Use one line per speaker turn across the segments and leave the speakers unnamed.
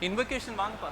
Invocation வாங்கப்பா.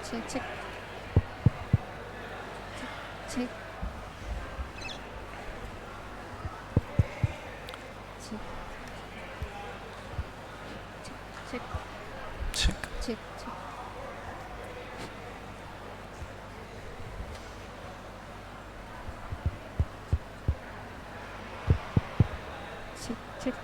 Check, check. Check. Check. Check.
Check.
Check. Check. Check. Check.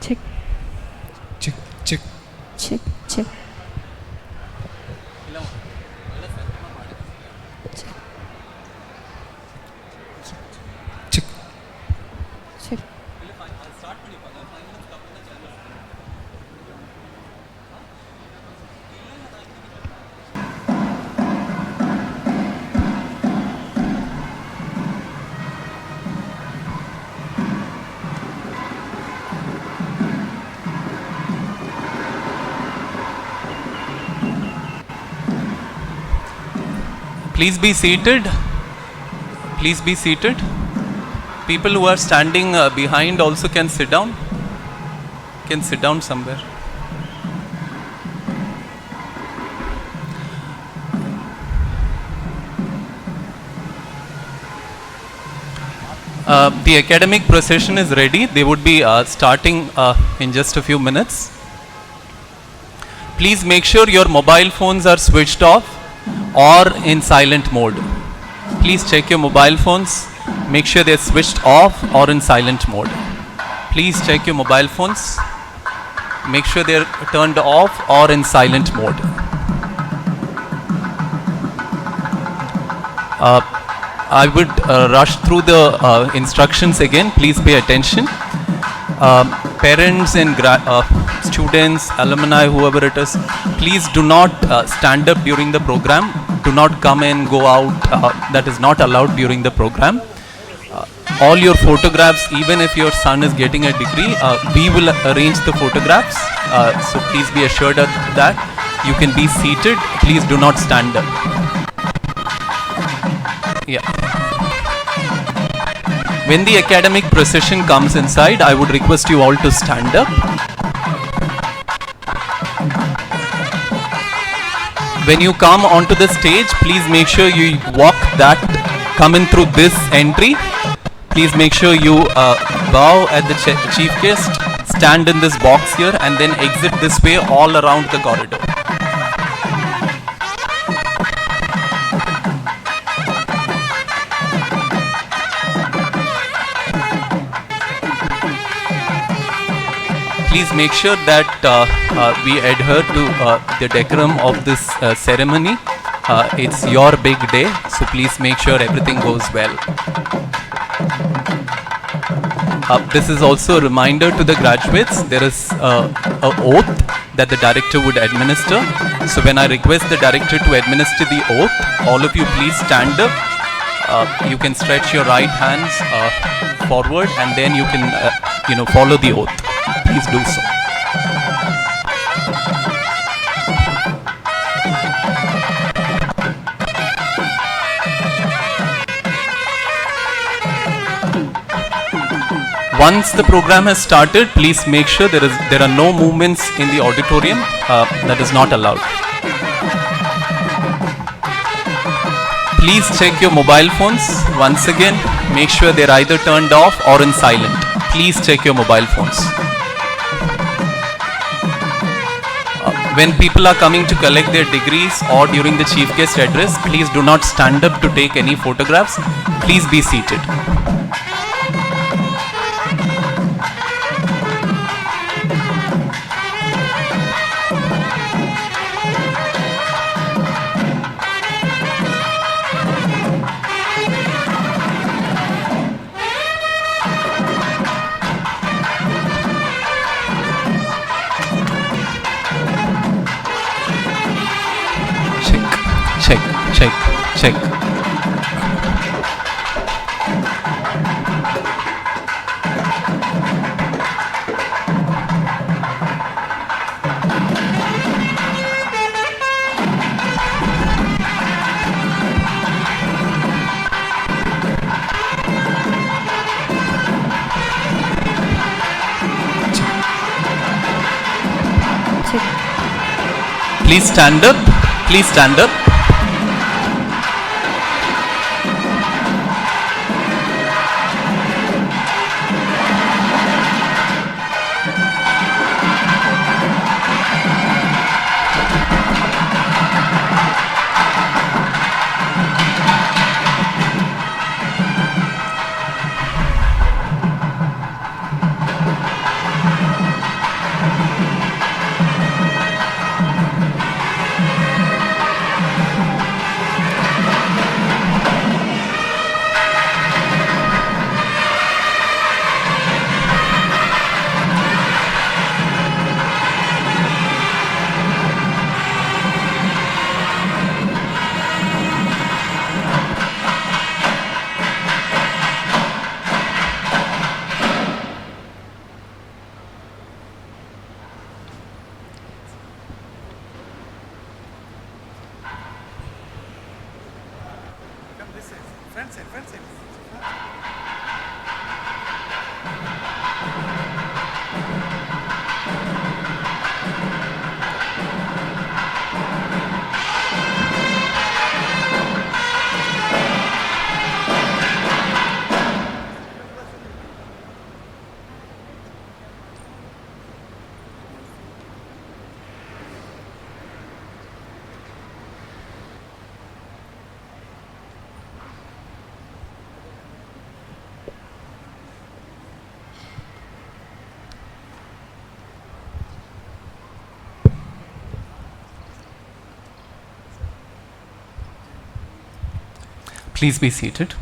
Check.
Check, check.
Check. Check.
Check.
Check.
Please be seated. Please be seated. People who are standing behind also can sit down. Can sit down somewhere. The academic procession is ready. They would be starting in just a few minutes. Please make sure your mobile phones are switched off or in silent mode. Please check your mobile phones. Make sure they're switched off or in silent mode. Please check your mobile phones. Make sure they're turned off or in silent mode. I would rush through the instructions again. Please pay attention. Parents and students, alumni, whoever it is, please do not stand up during the program. Do not come in, go out. That is not allowed during the program. All your photographs, even if your son is getting a degree, we will arrange the photographs. So please be assured of that. You can be seated. Please do not stand up. Yeah. When the academic procession comes inside, I would request you all to stand up. When you come onto the stage, please make sure you come in through this entry. Please make sure you bow at the chief guest, stand in this box here, and then exit this way all around the corridor. Please make sure that we adhere to the decorum of this ceremony. It's your big day, so please make sure everything goes well. This is also a reminder to the graduates. There is an oath that the director would administer. So when I request the director to administer the oath, all of you please stand up. You can stretch your right hands forward, and then you can follow the oath. Please do so. Once the program has started, please make sure there are no movements in the auditorium. That is not allowed. Please check your mobile phones. Once again, make sure they're either turned off or in silent. Please check your mobile phones. When people are coming to collect their degrees or during the chief guest address, please do not stand up to take any photographs. Please be seated. Check, check, check.
check.
Please stand up. Please stand up. Please be seated.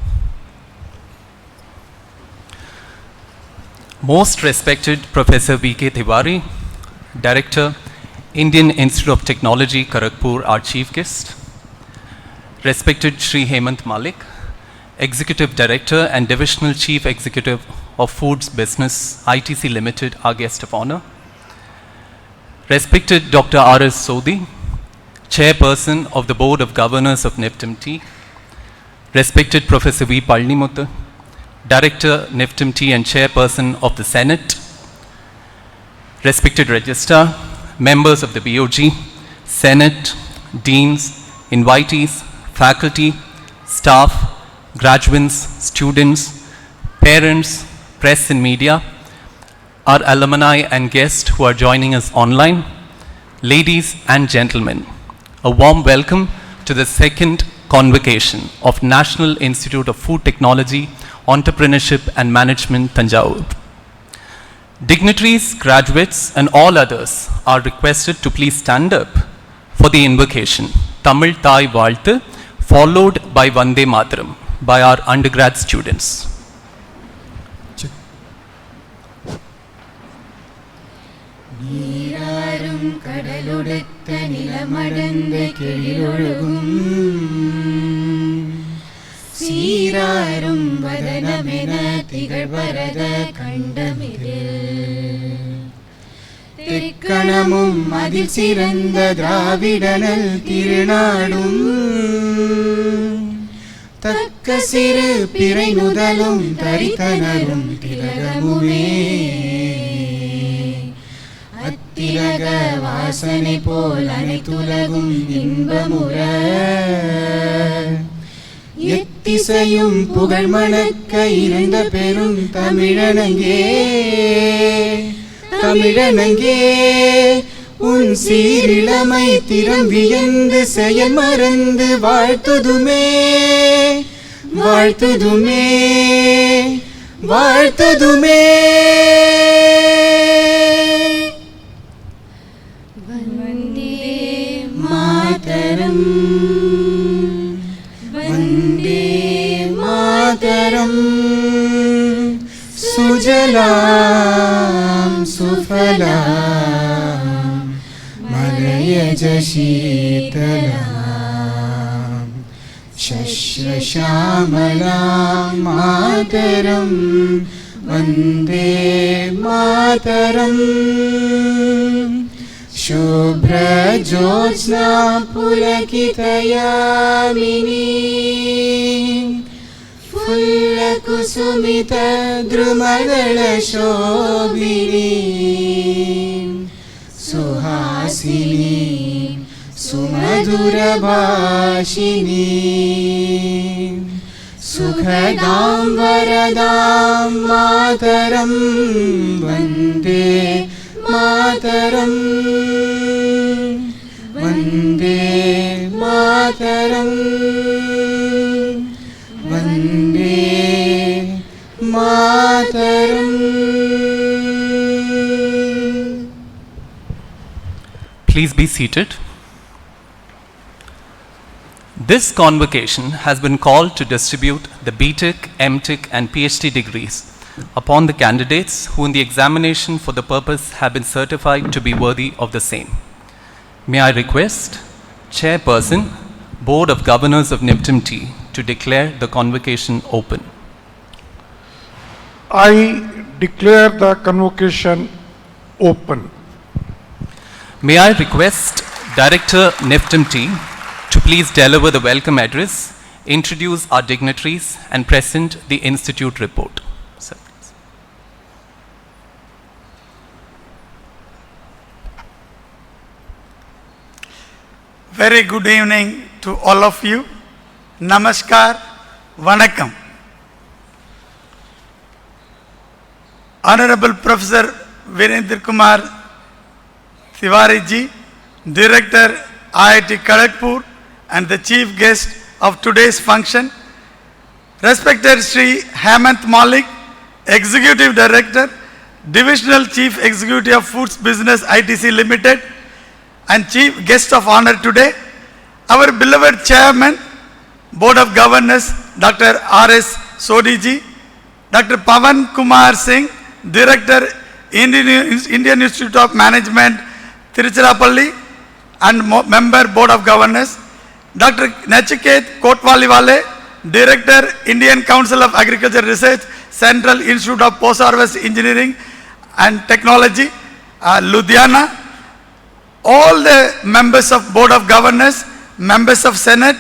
Most respected Professor V.K. Tiwari, Director, Indian Institute of Technology, Kharagpur, our chief guest. Respected Shri Hemant Malik, Executive Director and Divisional Chief Executive of Foods Business, ITC Limited, our guest of honor. Respected Dr. R.S. Sodhi, Chairperson of the Board of Governors of NIFTEM. Respected Professor V. Palnimuthu, Director, NIFTEM and Chairperson of the Senate. Respected Registrar, members of the BOG, Senate, Deans, invitees, faculty, staff, graduates, students, parents, press and media, our alumni and guests who are joining us online, ladies and gentlemen, a warm welcome to the second convocation of National Institute of Food Technology, Entrepreneurship and Management, Thanjavur. Dignitaries, graduates, and all others are requested to please stand up for the invocation, Tamil Thai Vaalthu, followed by Vande Mataram by our undergrad students.
Check.
நீராறும் கடலுடுத்த நிலமடந்த கெழிலொழுகும் சீராறும் வதனமென திகழ்வரத கண்டமிதில் தெக்கணமும் அதில் சிறந்த திராவிடனல் திருநாடும் தக்க சிறு பிறை முதலும் தரித்தனரும் திலகமுமே அத்திலக வாசனை போல் அனைத்துலகும் இன்பமுற எத்திசையும் புகழ் மணக்க இருந்த பெரும் தமிழனங்கே தமிழனங்கே உன் சீரிழமை திறம் வியந்து செயல் மறந்து வாழ்த்துதுமே வாழ்த்துதுமே வாழ்த்துதுமே.
வந்தே
மாதரம் வந்தே மாதரம் சுஜலாம் சுஃபலாம் மலயஜ शीतलाम् शश्यश्यामलां मातरं वन्दे मातरम्. शुभ्रज्योत्स्ना पुलकितयामिनी फुल्लकुसुमितद्रुमदलशोभिनी सुहासिनी सुमधुरभाषिनी सुखदां वरदां मातरं वन्दे मातरं वन्दे मातरं Vande Mataram.
Please be seated. This convocation has been called to distribute the BTech, MTech and PhD degrees upon the candidates who in the examination for the purpose have been certified to be worthy of the same. May I request Chairperson, Board of Governors of NIFTEM T to declare the convocation open.
I declare the convocation open.
May I request Director NIFTEM T to please deliver the welcome address, introduce our dignitaries and present the institute report. Sir, please.
Very good evening to all of you. Namaskar, Vanakkam. Honorable Professor Virendra Kumar Tiwari ji, Director IIT Kharagpur and the chief guest of today's function, respected Sri Hemant Malik, Executive Director, Divisional Chief Executive of Foods Business ITC Limited and Chief Guest of Honor today, our beloved Chairman, Board of Governors, Dr. R.S. Sodhi ji, Dr. Pavan Kumar Singh, Director, Indian Institute of Management, Tiruchirappalli, and Member, Board of Governors, Dr. Nachiket Kotwaliwale, Director, Indian Council of Agriculture Research, Central Institute of Post-Harvest Engineering and Technology, Ludhiana, all the members of Board of Governors, members of Senate,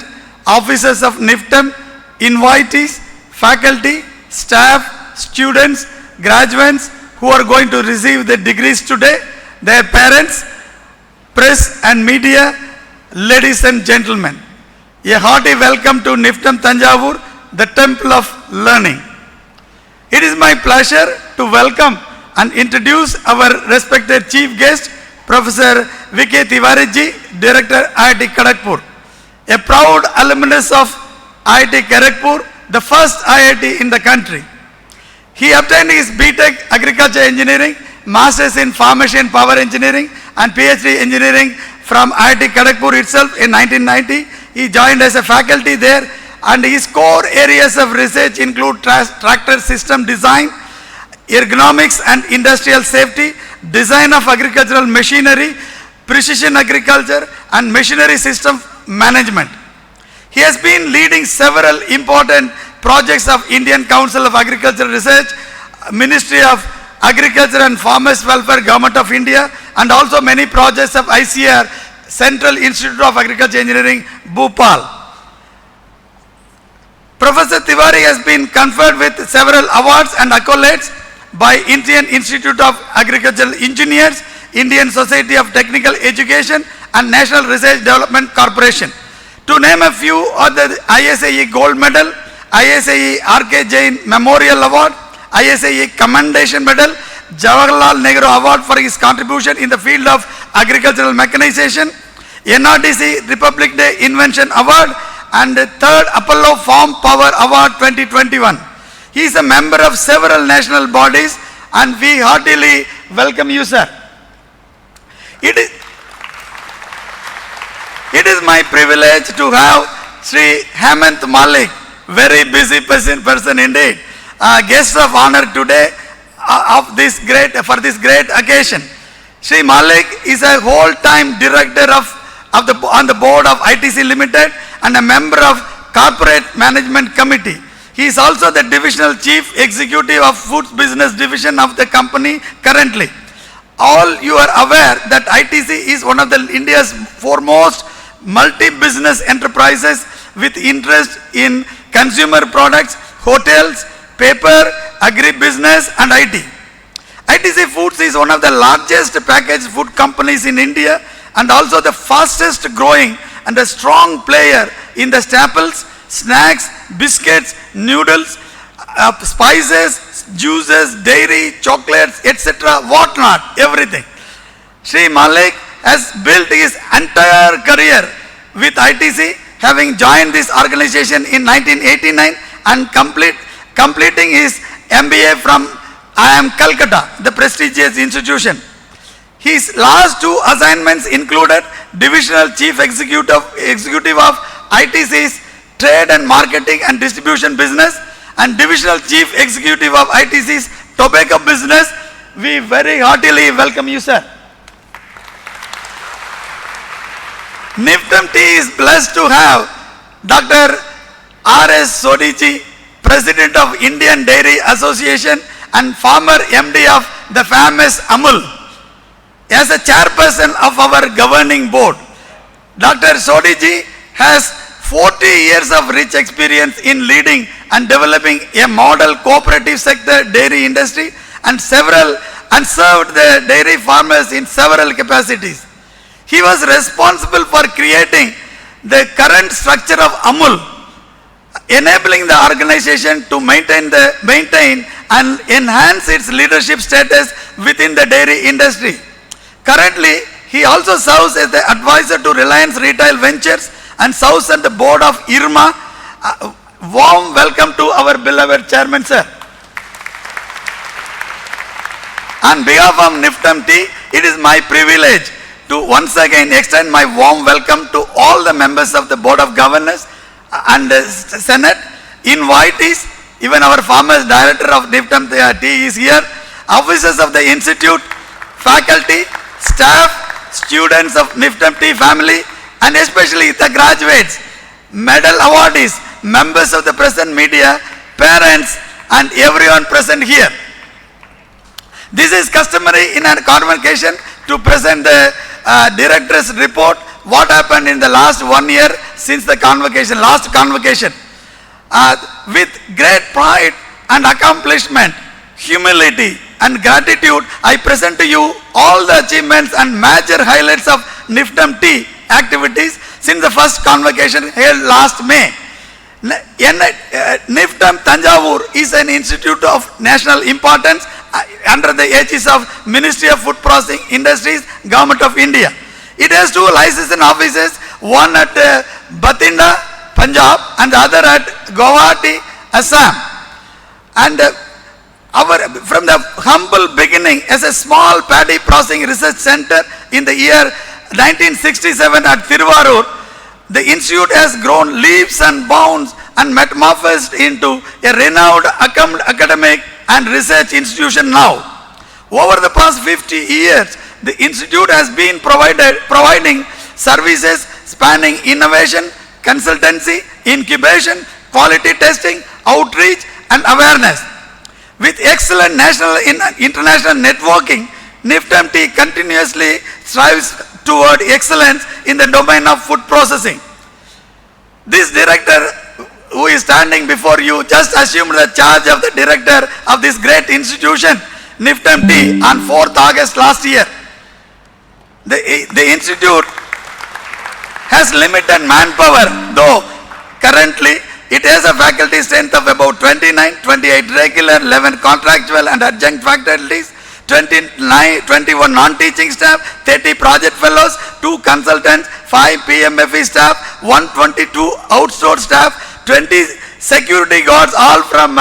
officers of NIFTEM, invitees, faculty, staff, students, graduates who are going to receive the degrees today, their parents, press and media, ladies and gentlemen. A hearty welcome to NIFTEM Thanjavur, the Temple of Learning. It is my pleasure to welcome and introduce our respected chief guest, Professor V.K. Tiwari ji, Director IIT Kharagpur. A proud alumnus of IIT Kharagpur, the first IIT in the country. He obtained his BTech Agriculture Engineering, Masters in Pharmacy and Power Engineering and PhD Engineering from IIT Kharagpur itself in 1990. He joined as a faculty there and his core areas of research include tractor system design, ergonomics and industrial safety, design of agricultural machinery, precision agriculture and machinery system management. He has been leading several important projects of Indian Council of Agricultural Research, Ministry of Agriculture and Farmers Welfare, Government of India, and also many projects of ICR, Central Institute of Agriculture Engineering, Bhopal. Professor Tiwari has been conferred with several awards and accolades by Indian Institute of Agricultural Engineers, Indian Society of Technical Education and National Research Development Corporation. To name a few are the ISAE Gold Medal, ISAE R.K. Jain Memorial Award, ISAE Commendation Medal, Jawaharlal Nehru Award for his contribution in the field of agricultural mechanization, NRDC Republic Day Invention Award, and the 3rd Apollo Farm Power Award 2021. He is a member of several national bodies, and we heartily welcome you, sir. It is my privilege to have Sri Hemant Malik, very busy person indeed, guest of honor today for this great occasion. Sri Malik is a whole-time director on the board of ITC Limited and a member of Corporate Management Committee. He is also the Divisional Chief Executive of Foods Business Division of the company currently. All you are aware that ITC is one of India's foremost multi-business enterprises with interest in consumer products, hotels, paper, agri-business and IT. ITC Foods is one of the largest packaged food companies in India and also the fastest growing and a strong player in the staples, snacks, biscuits, noodles, spices, juices, dairy, chocolates, etc. whatnot, everything. Sri Malik has built his entire career with ITC, having joined this organization in 1989 and completing his MBA from IIM Calcutta, the prestigious institution. His last 2 assignments included Divisional Chief Executive of ITC's Trade and Marketing and Distribution Business and Divisional Chief Executive of ITC's Tobacco Business. We very heartily welcome you, sir. NIFTEM is blessed to have Dr. R.S. Sodiji, President of Indian Dairy Association and former MD of the famous Amul, as a chairperson of our governing board. Dr. Sodiji has 40 years of rich experience in leading and developing a model cooperative sector dairy industry and served the dairy farmers in several capacities. He was responsible for creating the current structure of Amul, enabling the organization to maintain and enhance its leadership status within the dairy industry. Currently, he also serves as the advisor to Reliance Retail Ventures and serves on the board of IRMA. Warm welcome to our beloved chairman, sir. On behalf of NIFTEM, it is my privilege to once again extend my warm welcome to all the members of the Board of Governors and the Senate, invitees, even our former director of NIFTEM is here, officers of the institute, faculty, staff, students of NIFTEM family, and especially the graduates, medal awardees, members of the press and media, parents, and everyone present here. This is customary in a convocation to present the director's report, what happened in the last 1 year since the convocation, last convocation. With great pride and accomplishment, humility and gratitude, I present to you all the achievements and major highlights of NIFTEM activities since the first convocation held last May. NIFTEM Thanjavur is an institute of national importance under the aegis of Ministry of Food Processing Industries, Government of India. It has 2 licensing offices, one at Bathinda, Punjab, and the other at Guwahati, Assam. And from the humble beginning as a small paddy processing research center in the year 1967 at Thiruvarur, the institute has grown leaps and bounds and metamorphosed into a renowned academic and research institution now. Over the past 50 years, the institute has been providing services spanning innovation, consultancy, incubation, quality testing, outreach and awareness. With excellent national and international networking, NIFTEM continuously strives toward excellence in the domain of food processing. This director who is standing before you just assumed the charge of the director of this great institution, NIFTEM on 4th August last year. The institute has limited manpower, though currently it has a faculty strength of about 28 regular, 11 contractual and adjunct faculties, 21 non-teaching staff, 30 project fellows, 2 consultants, 5 PMFE staff, 122 outsourced staff, 20 security guards, all from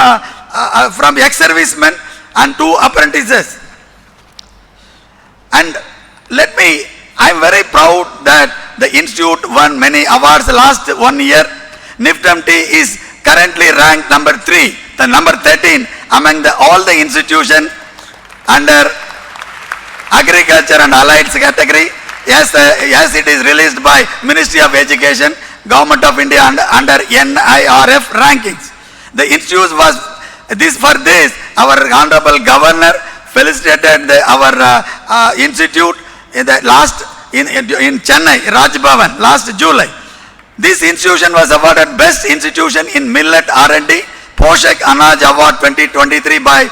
ex-servicemen, and 2 apprentices. And I am very proud that the institute won many awards last 1 year. NIFTEM is currently ranked number 3, the number 13 among all the institutions under agriculture and allied category. Yes, it is released by Ministry of Education, Government of India under NIRF rankings. The institute was for this our Honorable Governor felicitated our institute in Chennai, Raj Bhavan, last July. This institution was awarded Best Institution in Millet R&D, Poshak Anaj Award 2023 by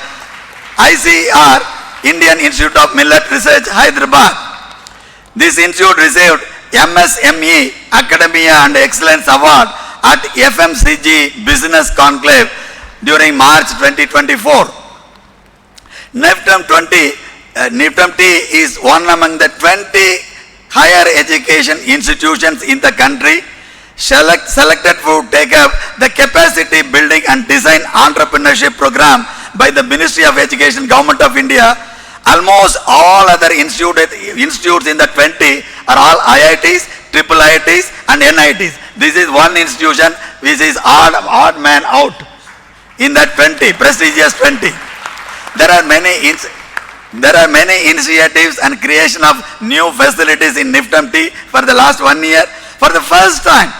ICR, Indian Institute of Millet Research, Hyderabad. This institute received MSME Academia and Excellence Award at FMCG Business Conclave during March 2024. NIFTEM T is one among the 20 higher education institutions in the country selected to take up the capacity building and design entrepreneurship program by the Ministry of Education, Government of India. Almost all other institutes in the 20 are all IITs, triple IITs and NITs. This is one institution which is odd man out in that 20, prestigious 20. There are many initiatives and creation of new facilities in NIFTEM T for the last 1 year. For the first time,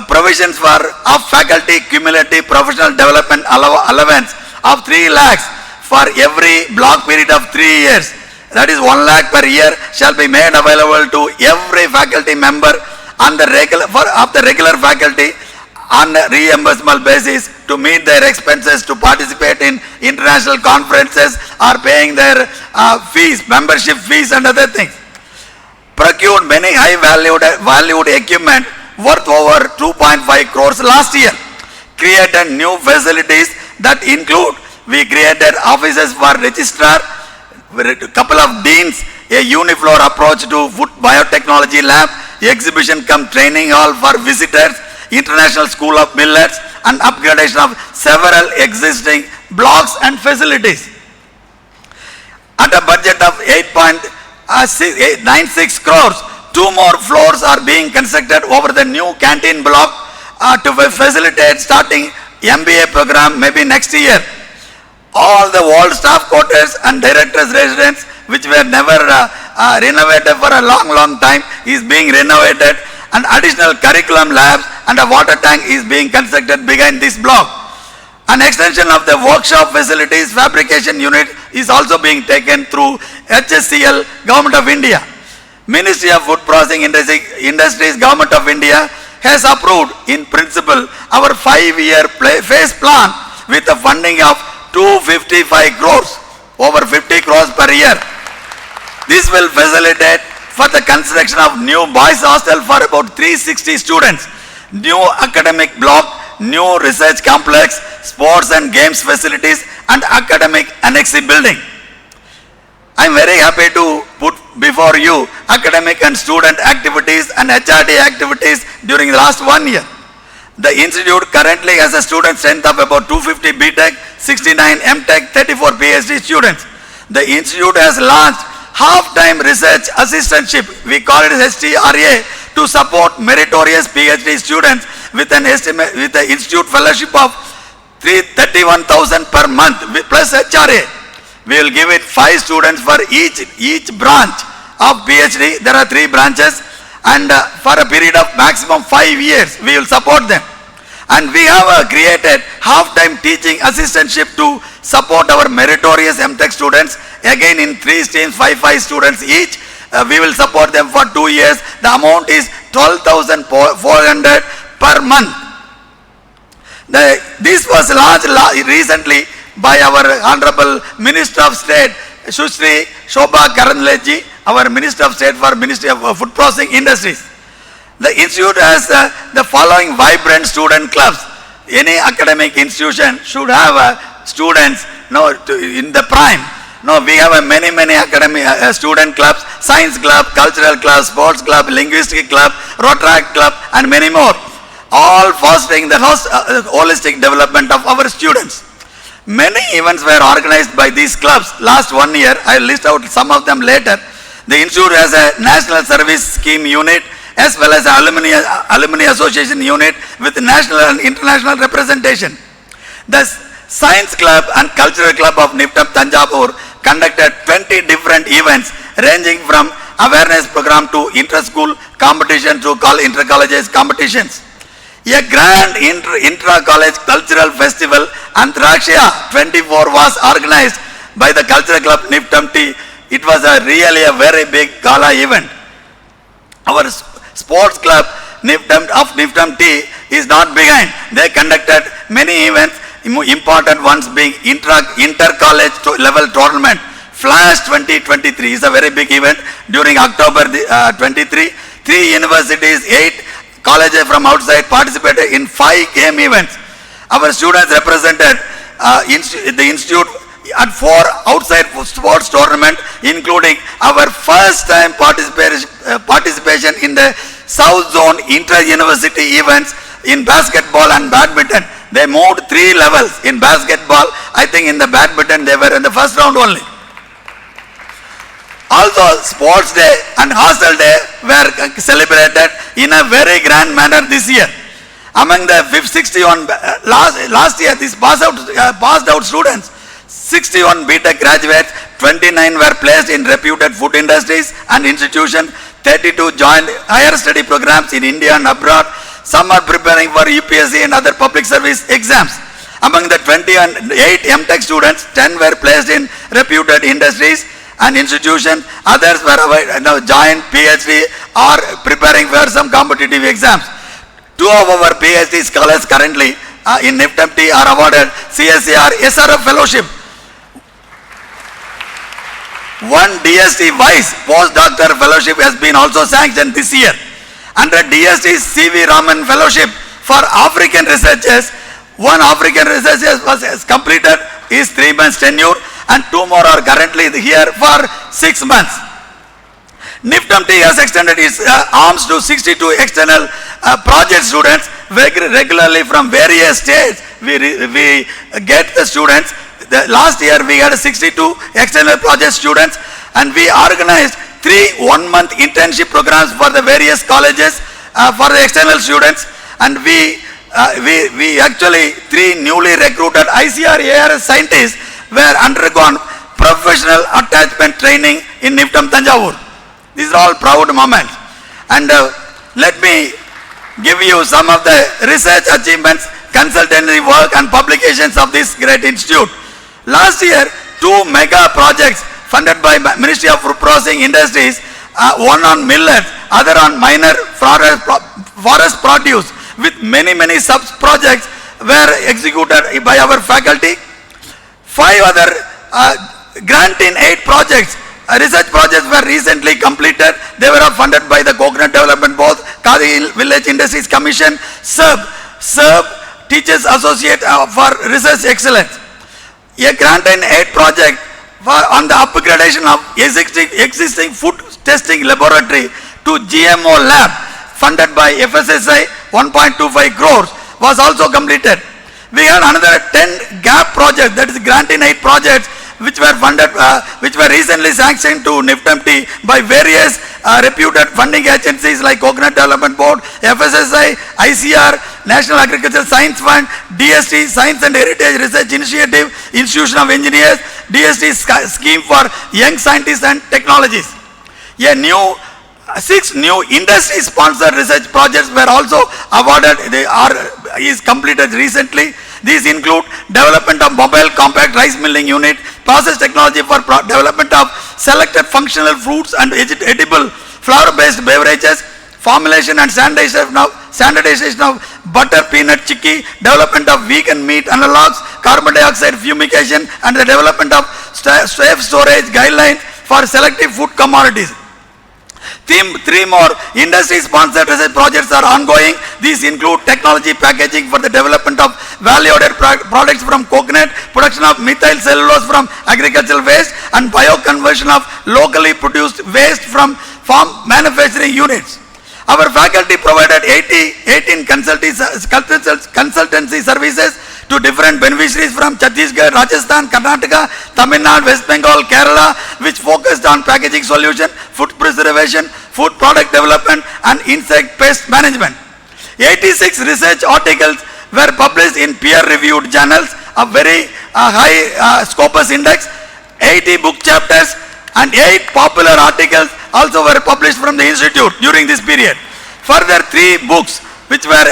provisions of faculty cumulative professional development allowance of 3 lakhs for every block period of 3 years. That is 1 lakh per year shall be made available to every faculty member of the regular faculty on a reimbursable basis to meet their expenses to participate in international conferences or paying their fees, membership fees and other things. Procured many high valued equipment worth over 2.5 crores last year. Created new facilities that include, we created offices for registrar, a couple of deans, a unifloor approach to food biotechnology lab, exhibition cum training hall for visitors, International School of Millets, and upgradation of several existing blocks and facilities. At a budget of 8.96 crores, 2 more floors are being constructed over the new canteen block to facilitate starting MBA program maybe next year. All the wall staff quarters and directors' residence, which were never renovated for a long time, is being renovated, and additional curriculum labs and a water tank is being constructed behind this block. An extension of the workshop facilities fabrication unit is also being taken through HSCL, Government of India. Ministry of Food Processing Industries, Government of India has approved in principle our 5-year phase plan with a funding of 255 crores, over 50 crores per year. This will facilitate for the construction of new boys hostel for about 360 students, new academic block, new research complex, sports and games facilities and academic annex building. I am very happy to put before you academic and student activities and HRD activities during the last 1 year. The institute currently has a student strength of about 250 BTech, 69 MTech, 34 PhD students. The institute has launched half-time research assistantship, we call it STRA, to support meritorious PhD students with an institute fellowship of 31,000 per month plus HRA. We will give it 5 students for each branch of PhD. There are 3 branches, and for a period of maximum 5 years we will support them. And we have created half-time teaching assistantship to support our meritorious MTech students, again in 3 streams, 5 students each. We will support them for 2 years. The amount is 12,400 per month. This was launched recently by our Honorable Minister of State, Sushri Shobha Karandlaji, our Minister of State for Ministry of Food Processing Industries. The institute has the following vibrant student clubs. Any academic institution should have students in the prime. No, we have many academic student clubs, science club, cultural club, sports club, linguistic club, Rotary club, and many more. All fostering the holistic development of our students. Many events were organized by these clubs. Last 1 year, I will list out some of them later. The institute has a national service scheme unit as well as alumni association unit with national and international representation. The science club and cultural club of NIFTEM Thanjavur conducted 20 different events ranging from awareness program to inter-school competition to inter-colleges competitions. A grand intra-college cultural festival Antrakshya 24 was organized by the cultural club NIFTEM T. It was really a very big gala event. Our sports club NIFTEM T is not behind. They conducted many events, important ones being inter-college level tournament. Flash 2023 is a very big event during October 23. 3 universities, 8 colleges from outside participated in 5 game events. Our students represented the institute at 4 outside sports tournament, including our first time participation in the South Zone inter-university events in basketball and badminton. They moved 3 levels in basketball. I think in the badminton they were in the first round only. Also, sports day and hostel day were celebrated in a very grand manner this year. Among the 61 last year, these passed out students, 61 BTech graduates, 29 were placed in reputed food industries and institutions, 32 joined higher study programs in India and abroad. Some are preparing for UPSC and other public service exams. Among the 28 MTech students, 10 were placed in reputed industries and institutions. Others were joined PhD or preparing for some competitive exams. 2 of our PhD scholars currently in NIFTEM T are awarded CSAR SRF Fellowship. 1 DST Vice Postdoctor Fellowship has been also sanctioned this year. Under DST CV Raman Fellowship for African researchers, 1 African researcher was completed his 3 months tenure and 2 more are currently here for 6 months. NIFTEM T has extended its arms to 62 external project students regularly from various states. We get the students. Last year we had 62 external project students and we organized 3 one-month internship programs for the various colleges for the external students, and we actually 3 newly recruited ICR ARS scientists were undergone professional attachment training in NIFTEM Thanjavur. These are all proud moments. And let me give you some of the research achievements, consultancy work and publications of this great institute. Last year, 2 mega projects funded by Ministry of Food Processing Industries, one on millets, other on minor forest produce, with many sub-projects were executed by our faculty. 5 other granting 8 projects, research projects were recently completed. They were funded by the Coconut Development Board, Kadi Village Industries Commission, SERB, Teachers Associate for Research Excellence. A granting 8 project on the upgradation of existing food testing laboratory to GMO lab funded by FSSI 1.25 crores was also completed. We had another 10 gap projects, that is granting 8 projects which were funded, which were recently sanctioned to NIFTEM T by various reputed funding agencies like Coconut Development Board, FSSI, ICR, National Agricultural Science Fund, DST, Science and Heritage Research Initiative, Institution of Engineers, DST Scheme for Young Scientists and Technologies. 6 new industry-sponsored research projects were also awarded. Is completed recently. These include development of mobile compact rice milling unit, process technology for development of selected functional fruits and edible flour-based beverages, formulation and standardization of butter peanut chicky, development of vegan meat analogs, carbon dioxide fumigation, and the development of safe storage guidelines for selective food commodities. Three more industry-sponsored research projects are ongoing. These include technology packaging for the development of value-added products from coconut, production of methyl cellulose from agricultural waste, and bioconversion of locally produced waste from farm manufacturing units. Our faculty provided 18 consultancy services to different beneficiaries from Chhattisgarh, Rajasthan, Karnataka, Tamil Nadu, West Bengal, Kerala, which focused on packaging solution, food preservation, food product development, and insect pest management. 86 research articles were published in peer-reviewed journals of very high Scopus index. 80 book chapters and 8 popular articles also were published from the institute during this period. Further, 3 books which were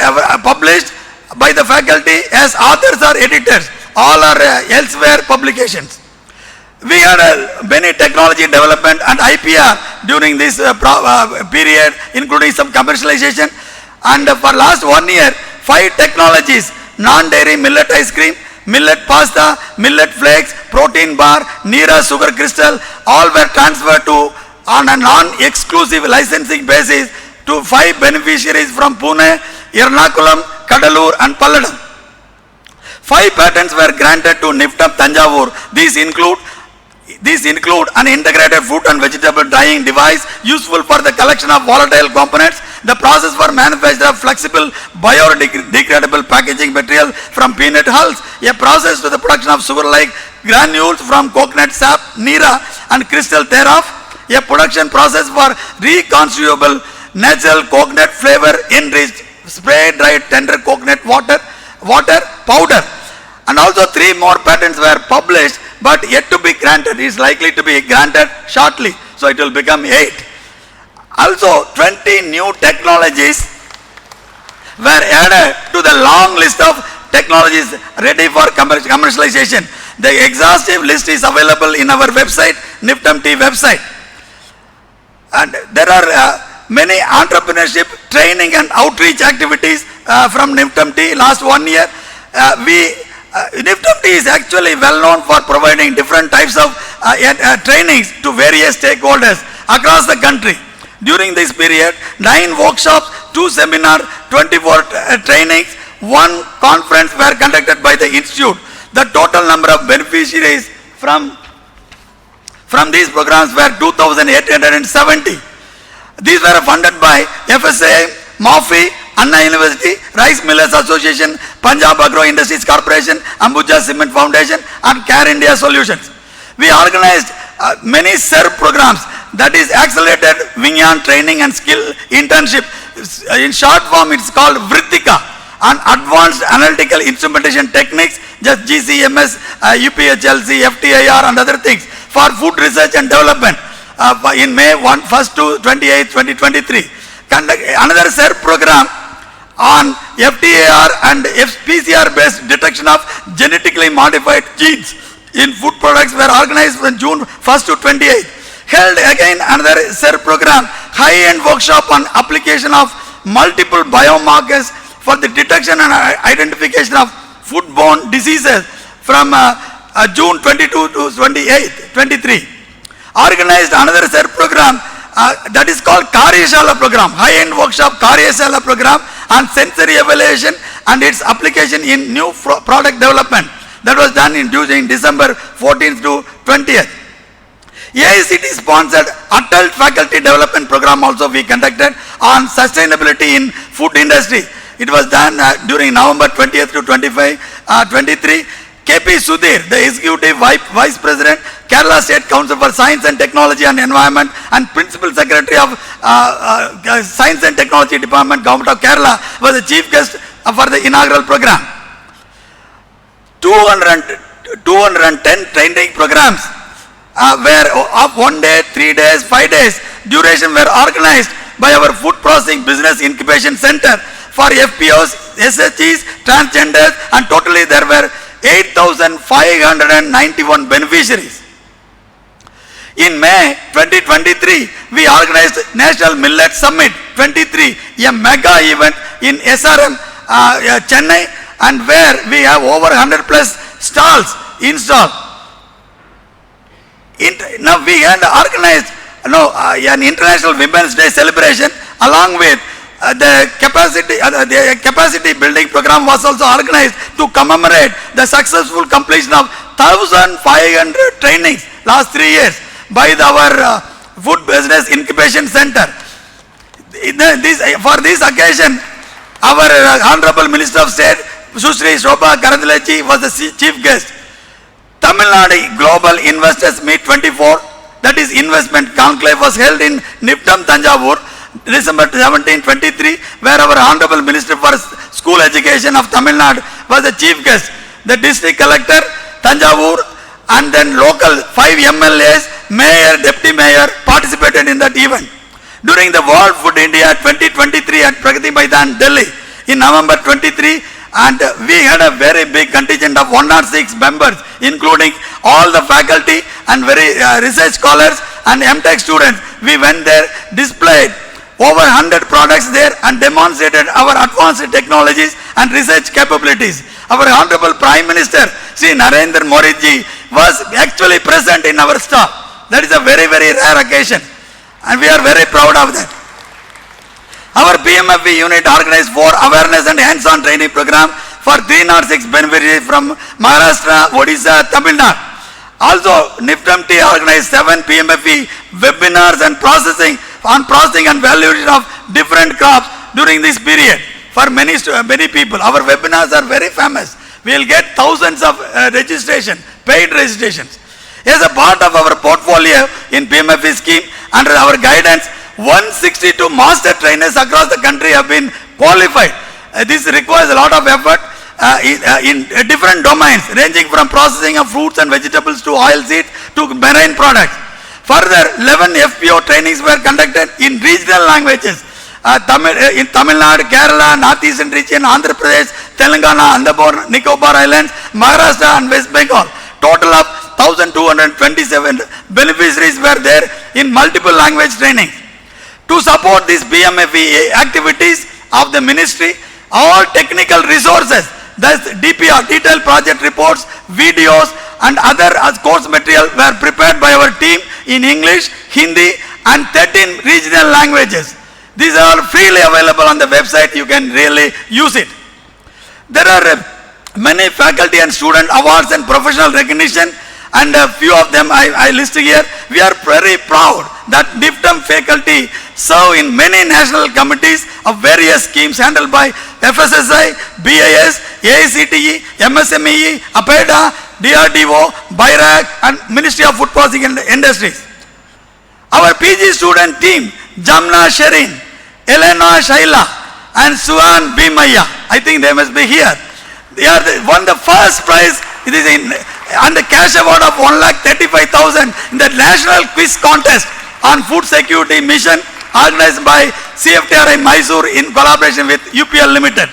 published by the faculty as authors or editors, all are elsewhere publications. We had many technology development and IPR during this period, including some commercialization, and for last 1 year, 5 technologies: non-dairy millet ice cream, millet pasta, millet flakes, protein bar, Neera sugar crystal, all were transferred to on a non-exclusive licensing basis to 5 beneficiaries from Pune, Ernakulam, Kadalur and Palladam. 5 patents were granted to NIFTEM Thanjavur. These include an integrated fruit and vegetable drying device useful for the collection of volatile components, the process for manufacture of flexible biodegradable packaging material from peanut hulls, a process to the production of sugar-like granules from coconut sap, Neera and crystal thereof, a production process for reconstituable natural coconut flavor enriched spray-dried tender coconut water powder. And also 3 more patents were published but yet to be granted. It is likely to be granted shortly, so it will become 8. Also 20 new technologies were added to the long list of technologies ready for commercialization. The exhaustive list is available in our website, NIFTEM website. And there are many entrepreneurship training and outreach activities from NIFTEM last 1 year. NIFTEM is actually well known for providing different types of trainings to various stakeholders across the country. During this period, 9 workshops, 2 seminars, 24 trainings, 1 conference were conducted by the institute. The total number of beneficiaries from these programs were 2,870. These were funded by FSA, MAFI, Anna University, Rice Millers Association, Punjab Agro Industries Corporation, Ambuja Cement Foundation and Care India Solutions. We organized many SERP programs, that is Accelerated Vignan Training and Skill Internship. In short form, it's called Vrittika, and Advanced Analytical Instrumentation Techniques, just GCMS, UPHLC, FTIR and other things for food research and development in May 1st to 28th, 2023. Another SERP program on FTAR and PCR based detection of genetically modified genes in food products were organized from June 1st to 28th. Held again another SERP program, high-end workshop on application of multiple biomarkers for the detection and identification of foodborne diseases from June 22 to 28th, 23. Organized another SERP program that is called Karyashala program, high-end workshop Karyashala program on sensory evaluation and its application in new product development. That was done during December 14th to 20th. AICT sponsored adult faculty development program also we conducted on sustainability in food industry. It was done during November 20th to 23. KP Sudhir, the Executive Vice President, Kerala State Council for Science and Technology and Environment and Principal Secretary of Science and Technology Department, Government of Kerala, was the chief guest for the inaugural program. 210 training programs were of 1 day, 3 days, 5 days duration were organized by our Food Processing Business Incubation Center for FPOs, SHEs, transgenders, and totally there were 8,591 beneficiaries. In May 2023, we organized National Millet Summit 23, a mega event in SRM, Chennai, and where we have over 100 plus stalls installed. Now we had organized an International Women's Day celebration along with the capacity building program was also organized to commemorate the successful completion of 1,500 trainings last 3 years by our Food Business Incubation Center. For this occasion, our Honorable Minister of State, Sushri Shobha Karandalatji, was the chief guest. Tamil Nadu Global Investors Meet 24, that is investment conclave, was held in NIFTEM Thanjavur, December 17, 23, where our Honorable Minister for School Education of Tamil Nadu was the chief guest. The district collector, Thanjavur, and then local 5 MLAs, mayor, deputy mayor participated in that event. During the World Food India 2023 at Pragati Maidan, Delhi, in November 23, and we had a very big contingent of 106 members, including all the faculty and very research scholars and MTech students. We went there, displayed over 100 products there and demonstrated our advanced technologies and research capabilities. Our Honorable Prime Minister, Sri Narendra Modi ji, was actually present in our stall. That is a very, very rare occasion, and we are very proud of that. Our PMFE unit organized 4 awareness and hands-on training program for 306 beneficiaries from Maharashtra, Odisha, Tamil Nadu. Also, NIFTEM organized 7 PMFE webinars and processing and valuation of different crops during this period for many people. Our webinars are very famous. We will get thousands of registration, paid registrations. As a part of our portfolio in PMFE scheme, under our guidance, 162 master trainers across the country have been qualified. This requires a lot of effort in different domains, ranging from processing of fruits and vegetables to oil seeds to marine products. Further, 11 FPO trainings were conducted in regional languages. In Tamil Nadu, Kerala, Northeastern region, Andhra Pradesh, Telangana, Andaman, Nicobar Islands, Maharashtra and West Bengal. Total of 1,227 beneficiaries were there in multiple language training. To support these BMFE activities of the ministry, all technical resources, thus DPR, detailed project reports, videos and other course material were prepared by our team in English, Hindi and 13 regional languages. These are freely available on the website. You can really use it. There are many faculty and student awards and professional recognition, and a few of them I list here. We are very proud that NIFTEM faculty serve in many national committees of various schemes handled by FSSI, BIS, AICTE, MSME, APEDA, DRDO, BIRAC and Ministry of Food Processing and Industries. Our PG student team, Jamna Sherin, Elena Shaila and Suhan Bimaya, I think they must be here. They are won the first prize. It is and the cash award of 1,35,000 in the national quiz contest on food security mission organized by CFTRI Mysore in collaboration with UPL Limited.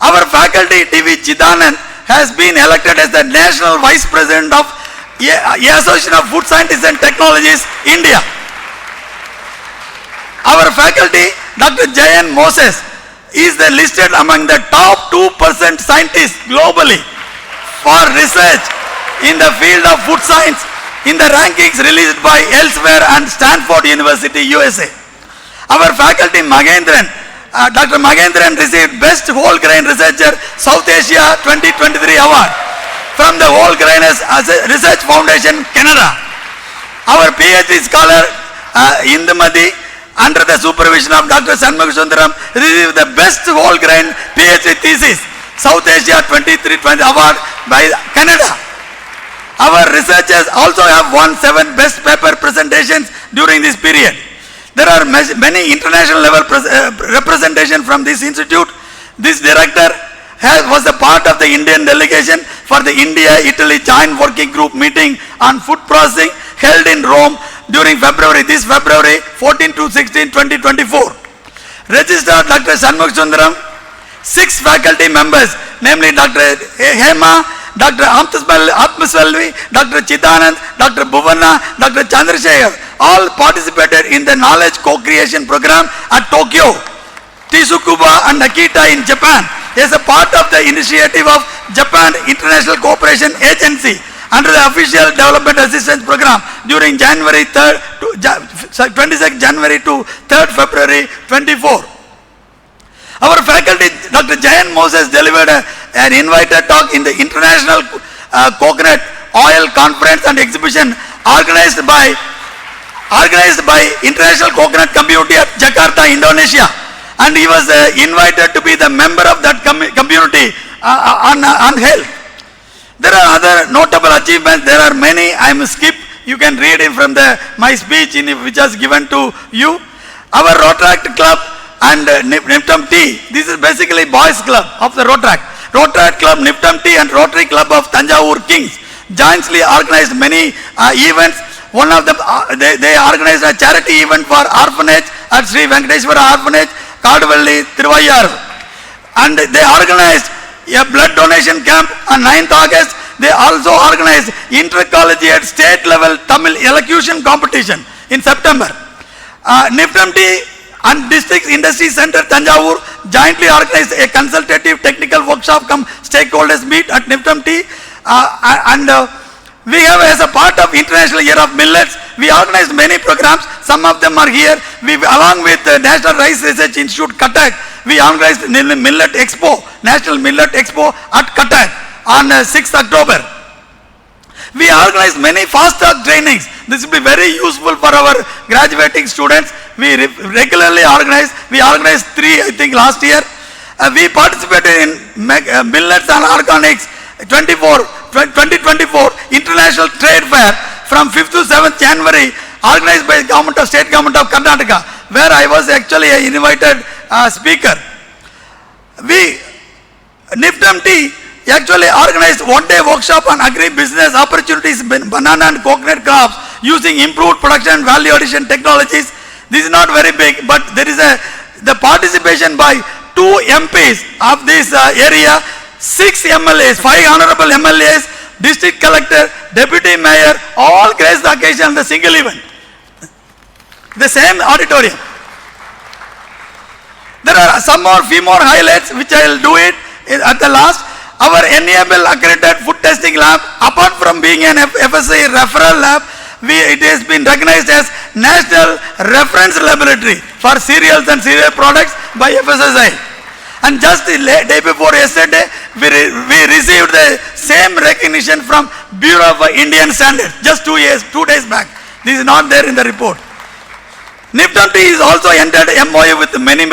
Our faculty TV Chidanand has been elected as the National Vice President of Association of Food Scientists and Technologies, India. Our faculty, Dr. Jayan Moses, is listed among the top 2% scientists globally for research in the field of food science in the rankings released by Elsewhere and Stanford University, USA. Our faculty Magendran, Dr. Magendran received Best Whole Grain Researcher South Asia 2023 Award from the Whole Grainers Research Foundation, Canada. Our PhD scholar Indumadi, under the supervision of Dr. Sanmukh Sundaram, received the Best Whole Grain PhD Thesis South Asia 2023 Award by Canada. Our researchers also have won 7 best paper presentations during this period. There are many international level representation from this institute. This director was a part of the Indian delegation for the India-Italy Joint Working Group meeting on food processing held in Rome during this February 14 to 16, 2024. Registered Dr. Sanmukh Sundaram, 6 faculty members, namely Dr. Hema, Dr. Atmasvalvi, Dr. Chidanand, Dr. Bhuvanna, Dr. Chandrasekhar, all participated in the knowledge co-creation program at Tokyo. Tsukuba and Akita in Japan is a part of the initiative of Japan International Cooperation Agency under the official development assistance program during January 3rd to 22nd January to 3rd February 24. Our faculty, Dr. Jayan Moses, delivered an invited talk in the International Coconut Oil Conference and Exhibition organized by International Coconut Community at Jakarta, Indonesia. And he was invited to be the member of that community on health. There are other notable achievements. There are many. I am skip. You can read it from my speech which was given to you. Our Rotaract Club and NIFTEM T. This is basically boys club of the Rotaract. Rotaract Club, NIFTEM T and Rotary Club of Thanjavur Kings jointly organized many events. One of them, they organized a charity event for orphanage at Sri Venkateshwara Orphanage, Kaduvalli, Tiruvayur. And they organized a blood donation camp on 9th August. They also organized intercollegiate state level Tamil elocution competition in September. NIFTEM T and District Industry Center Thanjavur jointly organized a consultative technical workshop come stakeholders meet at NIFTEM T. We have, as a part of International Year of Millets, we organized many programs. Some of them are here. We, along with the National Rice Research Institute, Cuttack, we organized Millet Expo, National Millet Expo at Cuttack on 6th October. We organized many fast-track trainings. This will be very useful for our graduating students. We regularly organize. We organized 3, I think, last year. We participated in Millets and Organics 2024 International Trade Fair from 5th to 7th January, organized by State Government of Karnataka, where I was actually an invited speaker. NIFTEM T actually organized one-day workshop on agri-business opportunities, banana and coconut crops using improved production and value addition technologies. This is not very big, but there is the participation by 2 MPs of this area, 6 MLAs, 5 honorable MLAs, district collector, deputy mayor, all graced the occasion of the single event. The same auditorium. There are few more highlights which I will do it at the last. Our NABL accredited food testing lab, apart from being an FSI referral lab, it has been recognized as National Reference Laboratory for cereals and cereal products by FSSI. And just the day before yesterday, we received the same recognition from Bureau of Indian Standards, just 2 days back. This is not there in the report. NIFTEM T is also entered MOU with many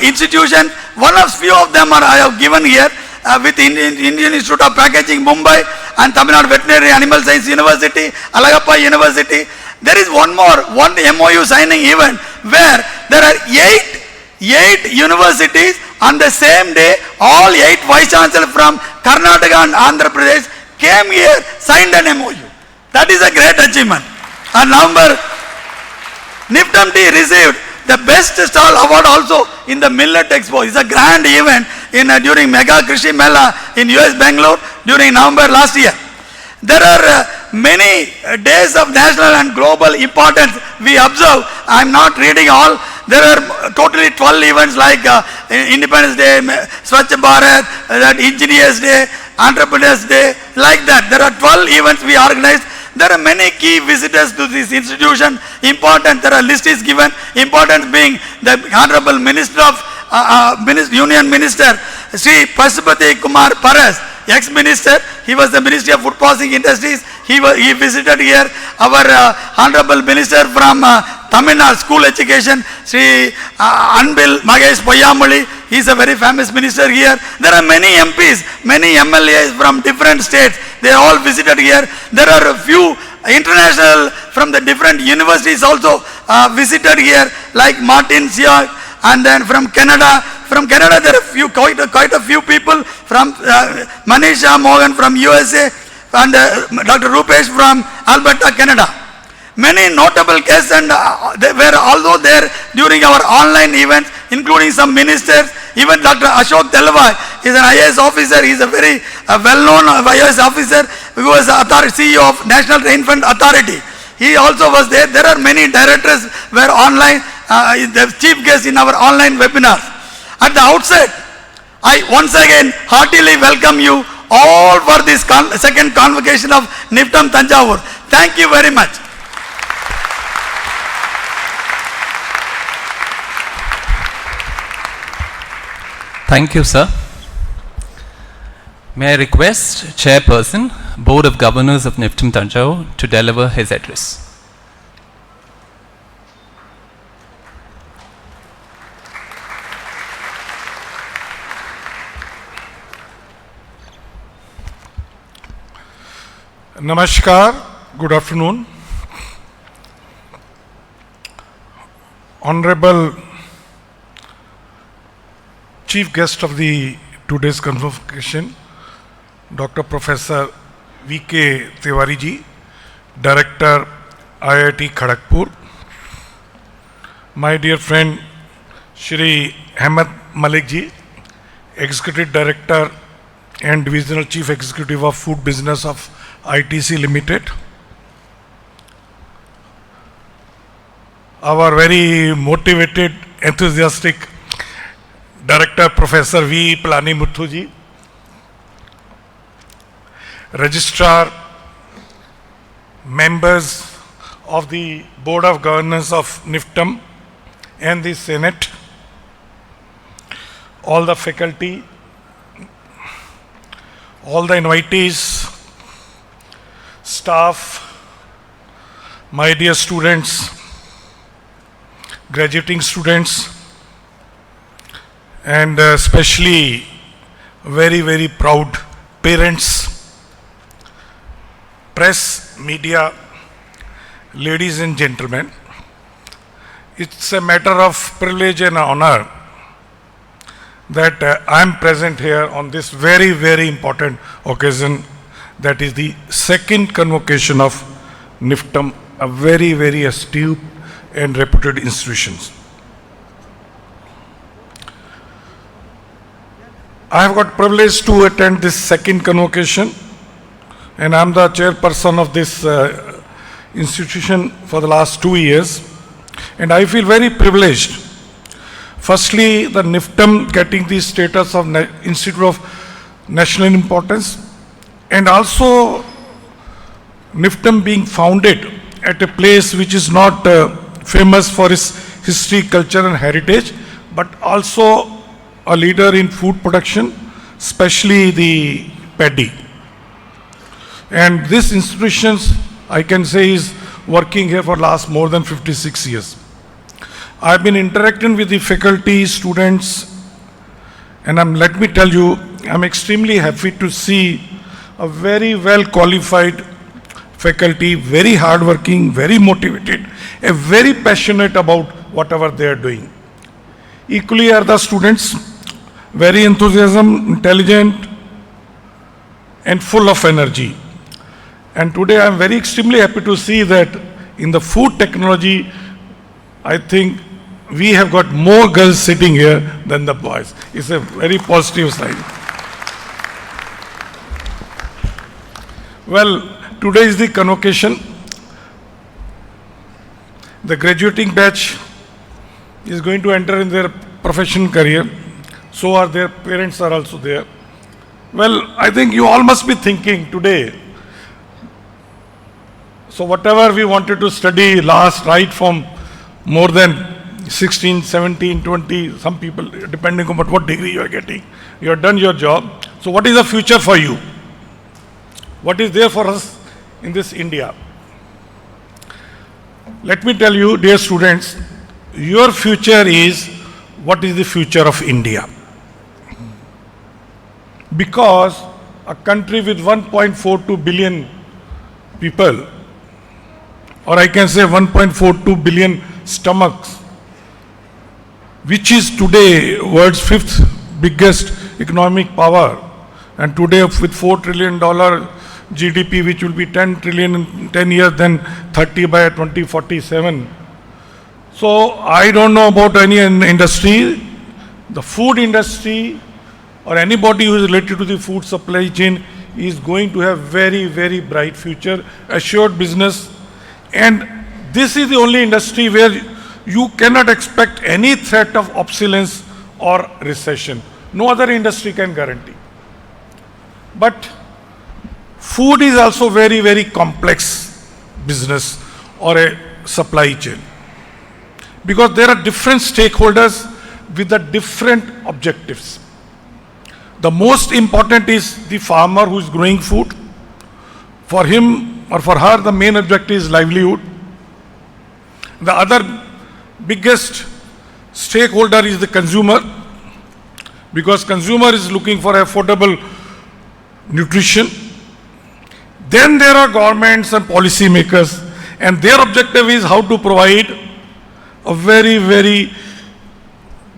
institutions. One of few of them I have given here with Indian Institute of Packaging, Mumbai, and Tamil Nadu Veterinary Animal Science University, Alagappa University. There is one MOU signing event where there are 8 universities on the same day. All 8 vice chancellors from Karnataka and Andhra Pradesh came here, signed an MOU. That is a great achievement. And November, NIFTEM T received the Best Stall Award also in the Millet Expo. It's a grand event during Mega Krishi Mela in US Bangalore during November last year. There are many days of national and global importance we observe. I am not reading all. There are totally 12 events like Independence Day, Swachh Bharat, Engineers Day, Entrepreneurs Day, like that. There are 12 events we organized. There are many key visitors to this institution. Important, there are list is given. Important being the Honorable Minister of Union Minister, Sri Pasupati Kumar Paras, ex-minister. He was the Ministry of Food Processing Industries. He visited here. Our Honorable Minister from Tamil Nadu School Education, Sri Anbil Magesh Poyamoli. He is a very famous minister here. There are many MPs, many MLAs from different states. They all visited here. There are a few international from the different universities also visited here, like Martin Siak, and then from Canada. From Canada, there are quite a few people from Manisha Mohan from USA and Dr. Rupesh from Alberta, Canada. Many notable guests and they were also there during our online events, including some ministers. Even Dr. Ashok Delwai is an IAS officer. He is a very well-known IAS officer who was CEO of National Rain Fund Authority. He also was there. There are many directors were online, the chief guests in our online webinars. At the outset, I once again heartily welcome you all for this second convocation of NIFTEM Thanjavur. Thank you very much.
Thank you, sir. May I request Chairperson, Board of Governors of NIFTEM Thanjavur to deliver his address.
Namaskar, good afternoon. Honorable Chief Guest of the today's convocation, Dr. Professor V.K. Tiwari ji, Director IIT Kharagpur, my dear friend Shri Ahmed Malik ji, Executive Director and Divisional Chief Executive of Food Business of ITC Limited, our very motivated, enthusiastic Director Professor V. Palani Muthu ji, Registrar, members of the Board of Governors of NIFTEM and the Senate, all the faculty, all the invitees, staff, my dear students, graduating students, and especially very, very proud parents, press, media, ladies and gentlemen. It's a matter of privilege and honor that I am present here on this very, very important occasion, that is the second convocation of NIFTEM, a very, very astute and reputed institution. I have got privilege to attend this second convocation, and I am the chairperson of this institution for the last 2 years, and I feel very privileged. Firstly, the NIFTEM getting the status of Institute of National Importance, and also NIFTEM being founded at a place which is not famous for its history, culture and heritage, but also a leader in food production, especially the paddy. And this institution, I can say, is working here for last more than 56 years. I've been interacting with the faculty, students, and let me tell you, I'm extremely happy to see a very well qualified faculty, very hardworking, very motivated, and very passionate about whatever they are doing. Equally are the students, very enthusiasm, intelligent, and full of energy. And today I'm very extremely happy to see that in the food technology, I think we have got more girls sitting here than the boys. It's a very positive sign. Well, today is the convocation. The graduating batch is going to enter in their professional career. So are their parents are also there. Well, I think you all must be thinking today. So whatever we wanted to study right from more than 16, 17, 20, some people, depending on what degree you are getting, you have done your job. So what is the future for you? What is there for us in this India? Let me tell you, dear students, your future is what is the future of India. Because a country with 1.42 billion people, or I can say 1.42 billion stomachs, which is today world's 5th biggest economic power, and today with $4 trillion GDP, which will be 10 trillion in 10 years, then 30 by 2047. So I don't know about any industry, the food industry or anybody who is related to the food supply chain is going to have very, very bright future, assured business. And this is the only industry where you cannot expect any threat of obsolescence or recession. No other industry can guarantee. But food is also very, very complex business or a supply chain. Because there are different stakeholders with the different objectives. The most important is the farmer who is growing food. For him or for her, the main objective is livelihood. The other biggest stakeholder is the consumer, because consumer is looking for affordable nutrition. Then there are governments and policy makers, and their objective is how to provide a very, very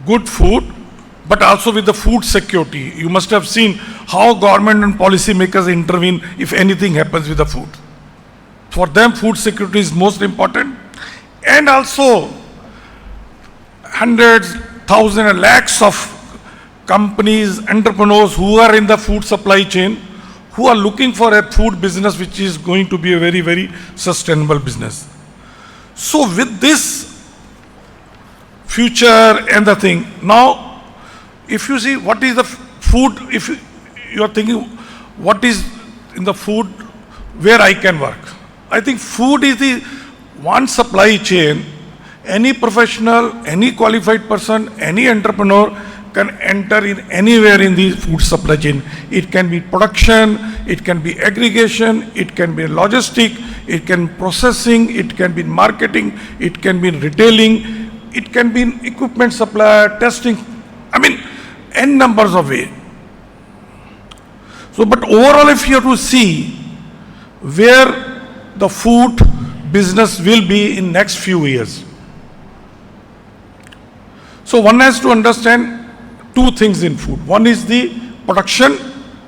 good food, but also with the food security. You must have seen how government and policy makers intervene if anything happens with the food. For them, food security is most important. And also, hundreds, thousands, and lakhs of companies, entrepreneurs who are in the food supply chain, who are looking for a food business which is going to be a very, very sustainable business. So with this future and the thing, now if you see what is the food, if you are thinking what is in the food where I can work, I think food is the one supply chain. Any professional, any qualified person, any entrepreneur can enter in anywhere in the food supply chain. It can be production, it can be aggregation, it can be logistic, it can be processing, it can be marketing, it can be retailing, it can be in equipment supply, testing, I mean, n numbers of ways. So, but overall, if you have to see where the food business will be in next few years. So one has to understand two things in food. One is the production,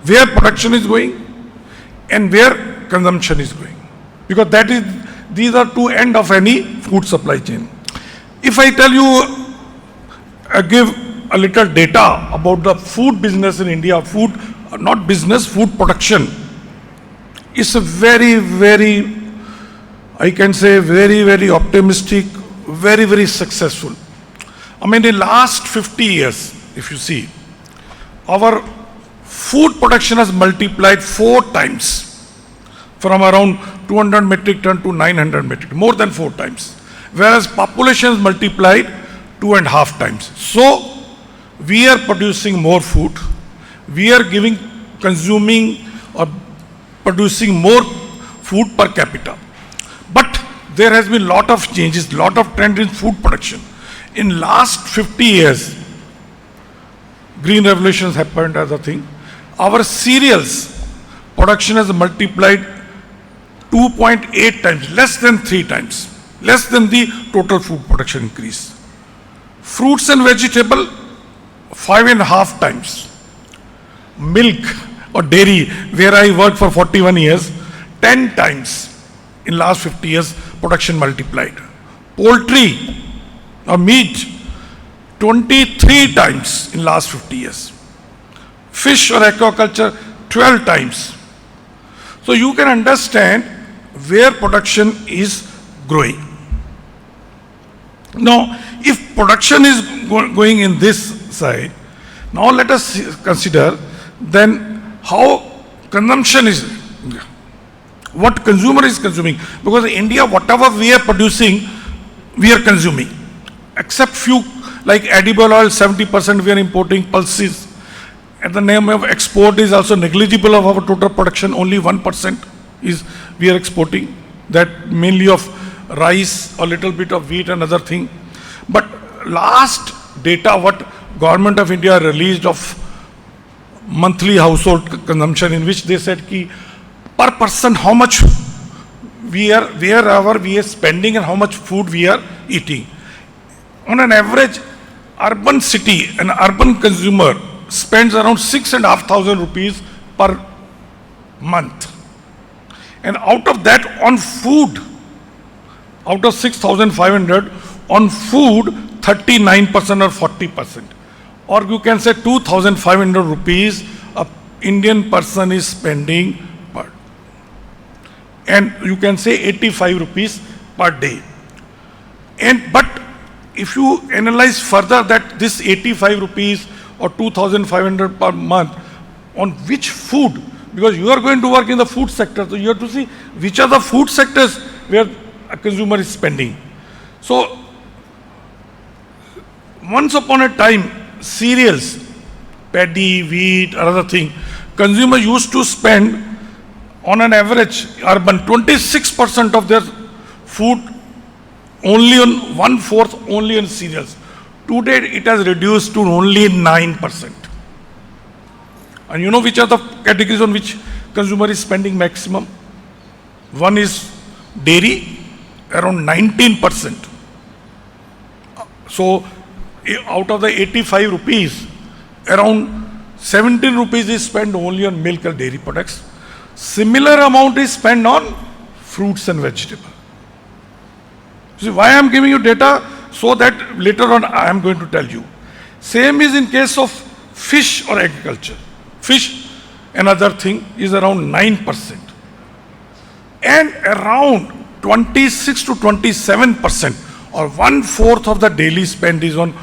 where production is going, and where consumption is going. Because that is, these are two ends of any food supply chain. If I tell you, give a little data about the food business in India, food, not business, food production, is a very, very, I can say very, very optimistic, very, very successful. I mean, in the last 50 years, if you see, our food production has multiplied 4 times, from around 200 metric ton to 900 metric ton, more than 4 times. Whereas population has multiplied 2.5 times. So, we are producing more food, we are consuming or producing more food per capita. But there has been lot of changes, lot of trend in food production. In last 50 years, green revolutions happened as a thing. Our cereals production has multiplied 2.8 times, less than 3 times, less than the total food production increase. Fruits and vegetable, 5.5 times. Milk or dairy, where I worked for 41 years, 10 times in last 50 years, production multiplied. Poultry or meat, 23 times in last 50 years. Fish or aquaculture, 12 times. So you can understand where production is growing. Now, if production is going in this side, now let us consider then how consumption is, what consumer is consuming. Because in India, whatever we are producing, we are consuming. Except few, like edible oil, 70% we are importing, pulses. And the name of export is also negligible of our total production, only 1% is we are exporting. That mainly of rice, a little bit of wheat and other thing. But last data what Government of India released of monthly household consumption, in which they said ki per person how much we are, wherever we are spending and how much food we are eating. On an average, urban city, an urban consumer spends around 6,500 rupees per month. And out of that, on food, out of 6,500, on food, 39% or 40%. Or you can say 2,500 rupees a Indian person is spending per. And you can say 85 rupees per day. But if you analyze further that this 85 rupees or 2,500 per month, on which food because you are going to work in the food sector, so you have to see which are the food sectors where a consumer is spending. So, once upon a time, cereals, paddy, wheat, another thing, consumer used to spend on an average, urban, 26% of their food only on 1/4 only on cereals. Today it has reduced to only 9%. And you know which are the categories on which consumer is spending maximum? One is dairy, around 19%. So out of the 85 rupees, around 17 rupees is spent only on milk and dairy products. Similar amount is spent on fruits and vegetables. See why I am giving you data? So that later on I am going to tell you. Same is in case of fish or agriculture. Fish, another thing, is around 9%. And around 26 to 27% or 1/4 of the daily spend is on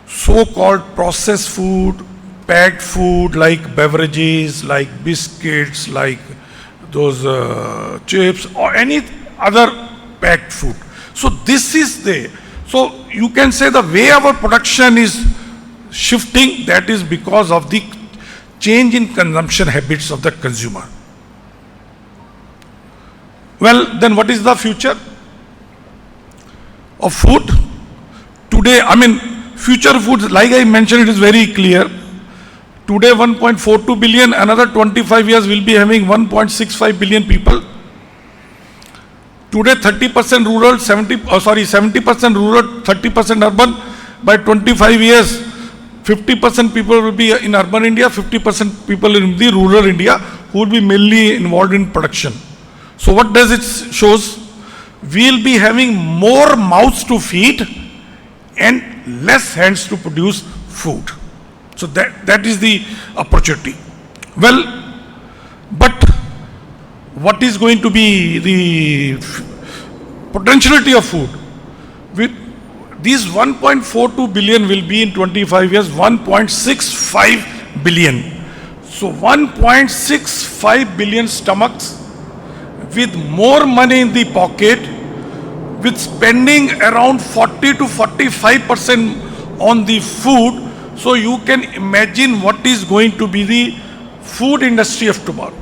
so-called processed food, packed food like beverages, like biscuits, like those chips or any other packed food. So this is the, so you can say the way our production is shifting, that is because of the change in consumption habits of the consumer. Well, then what is the future of food? Today, I mean, future foods, like I mentioned, it is very clear. Today 1.42 billion, another 25 years will be having 1.65 billion people. Today 30% rural, 70% rural, 30% urban. By 25 years, 50% people will be in urban India, 50% people in the rural India who will be mainly involved in production. So what does it shows? We will be having more mouths to feed and less hands to produce food. So that is the opportunity. Well, but what is going to be the potentiality of food? With these 1.42 billion will be in 25 years 1.65 billion. So 1.65 billion stomachs with more money in the pocket, with spending around 40 to 45% on the food. So you can imagine what is going to be the food industry of tomorrow.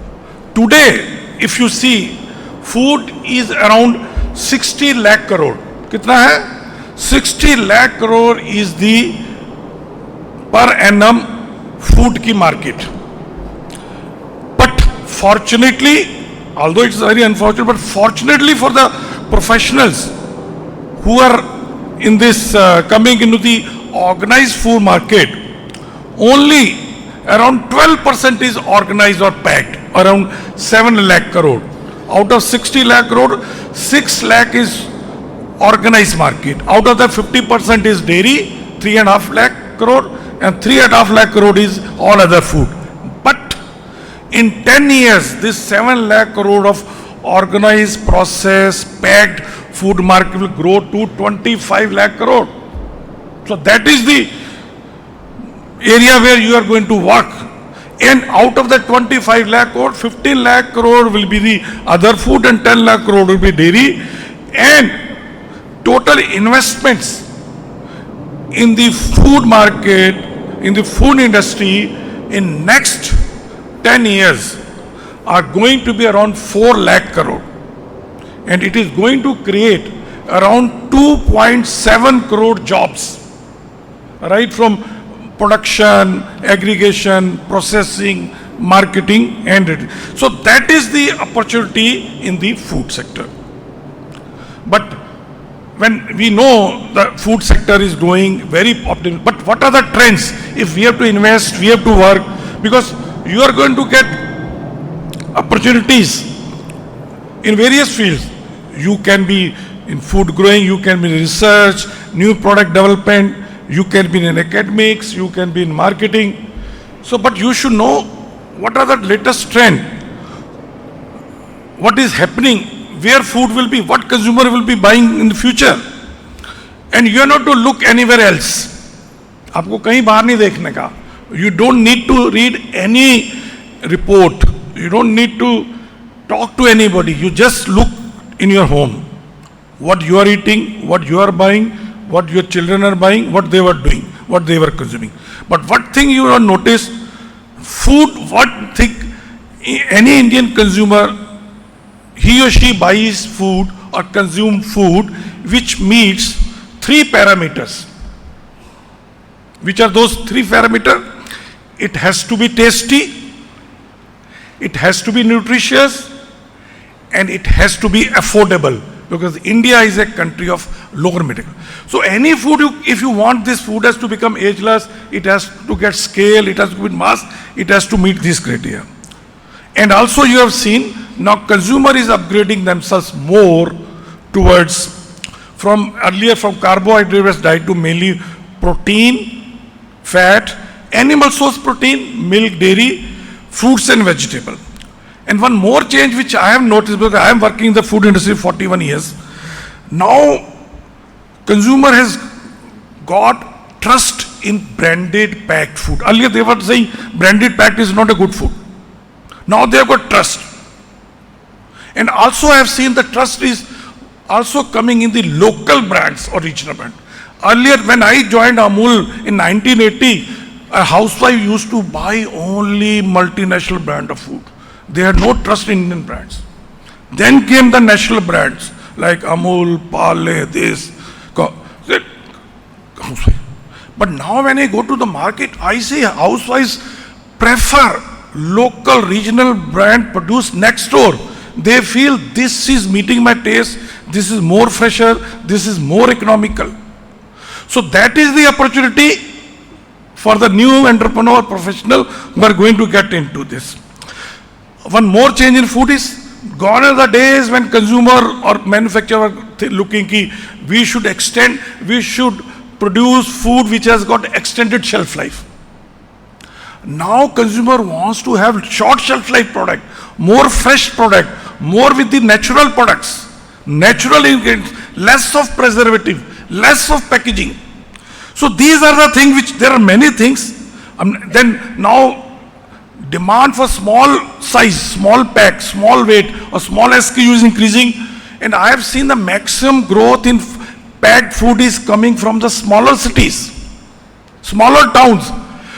Today, if you see, food is around 60 lakh crore. Kitna hai? 60 lakh crore is the per annum food ki market. But fortunately, although it's very unfortunate, but fortunately for the professionals who are in this coming into the organized food market, only around 12% is organized or packed, around 7 lakh crore. Out of 60 lakh crore, 6 lakh is organized market. Out of that, 50% is dairy, 3.5 lakh crore, and 3.5 lakh crore is all other food. But in 10 years, this 7 lakh crore of organized, processed, packed food market will grow to 25 lakh crore. So that is the area where you are going to work. And out of the 25 lakh crore, 15 lakh crore will be the other food and 10 lakh crore will be dairy. And total investments in the food market, in the food industry in next 10 years are going to be around 4 lakh crore. And it is going to create around 2.7 crore jobs, right from production, aggregation, processing, marketing, and so that is the opportunity in the food sector. But when we know the food sector is growing very optimal, but what are the trends? If we have to invest, we have to work, because you are going to get opportunities in various fields. You can be in food growing, you can be in research, new product development, you can be in academics, you can be in marketing. So, but you should know what are the latest trend, what is happening, where food will be, what consumer will be buying in the future. And you are not to look anywhere else. आपको कहीं बाहर नहीं देखने का. You don't need to read any report. You don't need to talk to anybody. You just look in your home. What you are eating, what you are buying, what your children are buying, what they were doing, what they were consuming. But what thing you have noticed, food, what thing any Indian consumer, he or she buys food or consume food which meets 3 parameters. Which are those 3 parameters? It has to be tasty, it has to be nutritious, and it has to be affordable, because India is a country of lower middle. So any food, if you want this food has to become ageless, it has to get scale, it has to be mass, it has to meet these criteria. And also you have seen, now consumer is upgrading themselves more towards, from earlier from carbohydrate diet to mainly protein, fat, animal source protein, milk, dairy, fruits and vegetable. And one more change which I have noticed, because I am working in the food industry for 41 years. Now, consumer has got trust in branded packed food. Earlier they were saying branded packed is not a good food. Now they have got trust. And also I have seen the trust is also coming in the local brands or regional brand. Earlier when I joined Amul in 1980, a housewife used to buy only multinational brand of food. They had no trust in Indian brands. Then came the national brands like Amul, Parle, this. But now when I go to the market, I see housewives prefer local regional brand produced next door. They feel this is meeting my taste, this is more fresher, this is more economical. So that is the opportunity for the new entrepreneur professional who are going to get into this. One more change in food is, gone are the days when consumer or manufacturer looking ki we should extend, we should produce food which has got extended shelf life. Now consumer wants to have short shelf life product, more fresh product, more with the natural products, natural ingredients, less of preservative, less of packaging. So these are the things which, there are many things. Then now demand for small size, small pack, small weight or small SKU is increasing, and I have seen the maximum growth in packed food is coming from the smaller cities, smaller towns.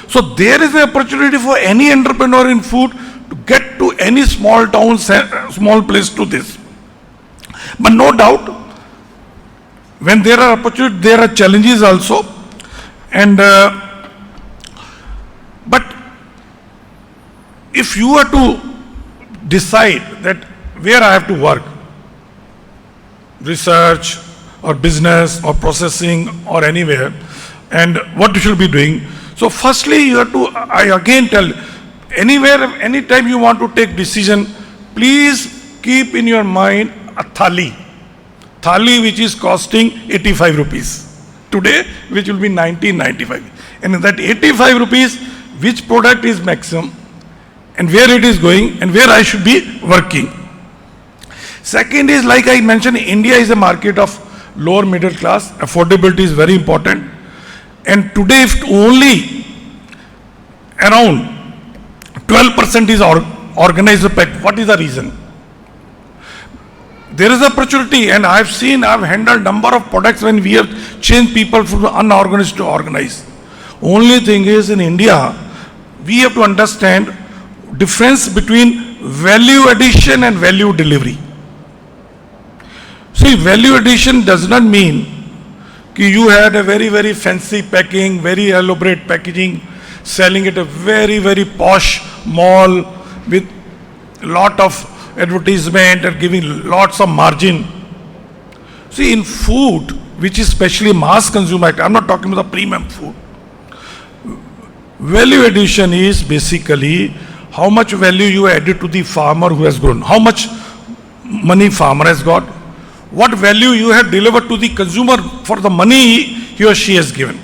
So there is an opportunity for any entrepreneur in food to get to any small town, small place to this. But no doubt, when there are opportunities, there are challenges also. And but if you are to decide that where I have to work, research or business or processing or anywhere, and what you should be doing. So firstly, you have to, I again tell, anywhere, anytime you want to take decision, please keep in your mind a thali. Thali which is costing 85 rupees. Today, which will be 1995. And in that 85 rupees, which product is maximum, and where it is going, and where I should be working. Second is, like I mentioned, India is a market of lower middle class. Affordability is very important. And today, if only around 12% is organized pack, what is the reason? There is opportunity, and I've handled number of products when we have changed people from unorganized to organized. Only thing is, in India, we have to understand difference between value addition and value delivery. See, value addition does not mean that you had a very, very fancy packing, very elaborate packaging, selling at a very, very posh mall with lot of advertisement and giving lots of margin. See, in food, which is especially mass consumer, I'm not talking about the premium food. Value addition is basically how much value you added to the farmer who has grown, how much money farmer has got, what value you have delivered to the consumer for the money he or she has given.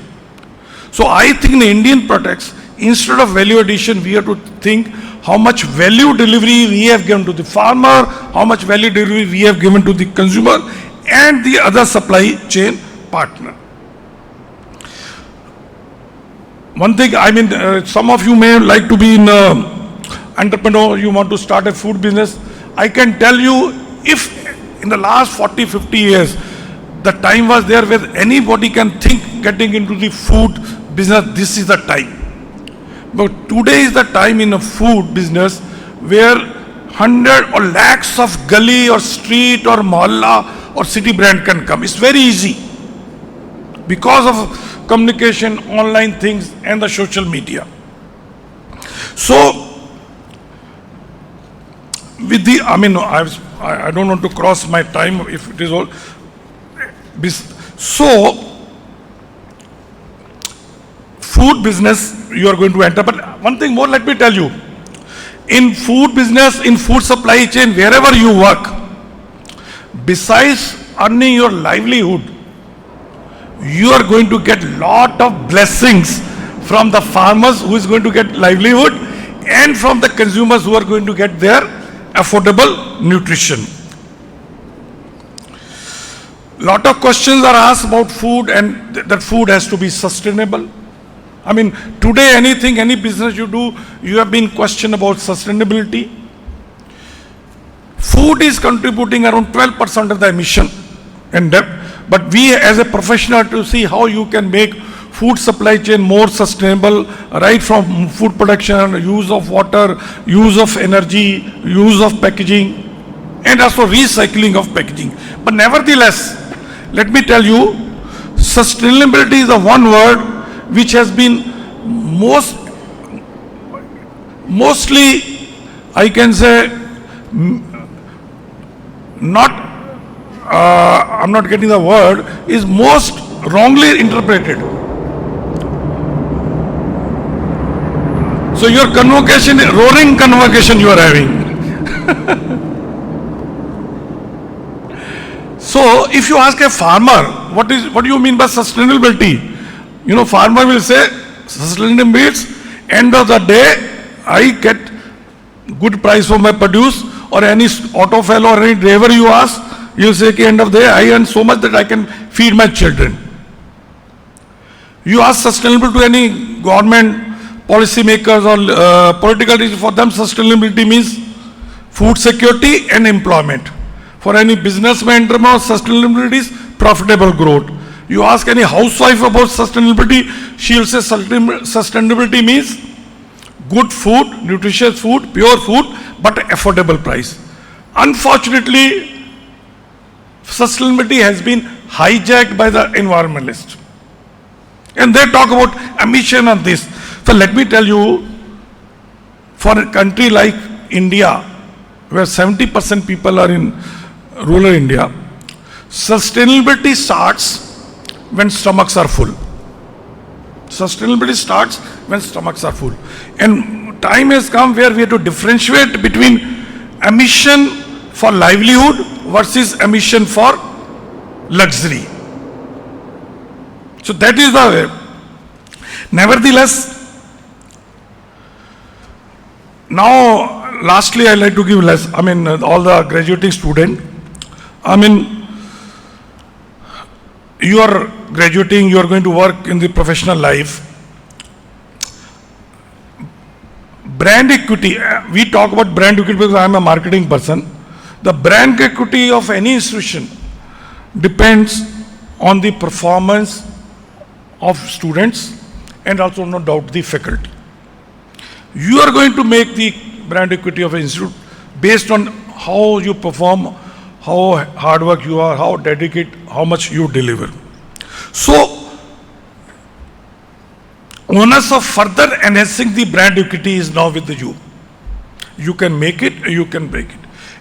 So I think in Indian products, instead of value addition, we have to think how much value delivery we have given to the farmer, how much value delivery we have given to the consumer and the other supply chain partner. One thing, I mean, some of you may like to be in entrepreneur, you want to start a food business, I can tell you, if in the last 40, 50 years, the time was there where anybody can think getting into the food business, this is the time. But today is the time in a food business where 100 or lakhs of gully or street or mohalla or city brand can come. It's very easy because of communication, online things and the social media. So, with the, I don't want to cross my time if it is all. So, food business you are going to enter. But one thing more, let me tell you. In food business, in food supply chain, wherever you work, besides earning your livelihood, you are going to get lot of blessings from the farmers who is going to get livelihood and from the consumers who are going to get their affordable nutrition. Lot of questions are asked about food, and that food has to be sustainable. I mean, today anything, any business you do, you have been questioned about sustainability. Food is contributing around 12% of the emission and depth, but we as a professional to see how you can make food supply chain more sustainable, right from food production, use of water, use of energy, use of packaging, and also recycling of packaging. But nevertheless, let me tell you, sustainability is the one word which has been mostly, I can say, I'm not getting the word, is most wrongly interpreted. So your convocation, roaring convocation you are having. So if you ask a farmer, what do you mean by sustainability? You know, farmer will say, sustainability means end of the day, I get good price for my produce, or any auto fellow or any driver you ask, you say, at the end of the day, I earn so much that I can feed my children. You ask sustainability to any government policy makers or political reasons, for them sustainability means food security and employment. For any businessman, entrepreneur, sustainability is profitable growth. You ask any housewife about sustainability, she will say sustainability means good food, nutritious food, pure food, but affordable price. Unfortunately, sustainability has been hijacked by the environmentalists. And they talk about emission and this. So let me tell you, for a country like India, where 70% people are in rural India, sustainability starts when stomachs are full. Sustainability starts when stomachs are full. And time has come where we have to differentiate between emission for livelihood versus emission for luxury. So that is the way. Nevertheless, now lastly I like to give all the graduating student. You are graduating, you are going to work in the professional life. Brand equity, we talk about brand equity because I am a marketing person. The brand equity of any institution depends on the performance of students and also no doubt the faculty. You are going to make the brand equity of an institute based on how you perform, how hard work you are, how dedicated, how much you deliver. So, onus of further enhancing the brand equity is now with you. You can make it, you can break it.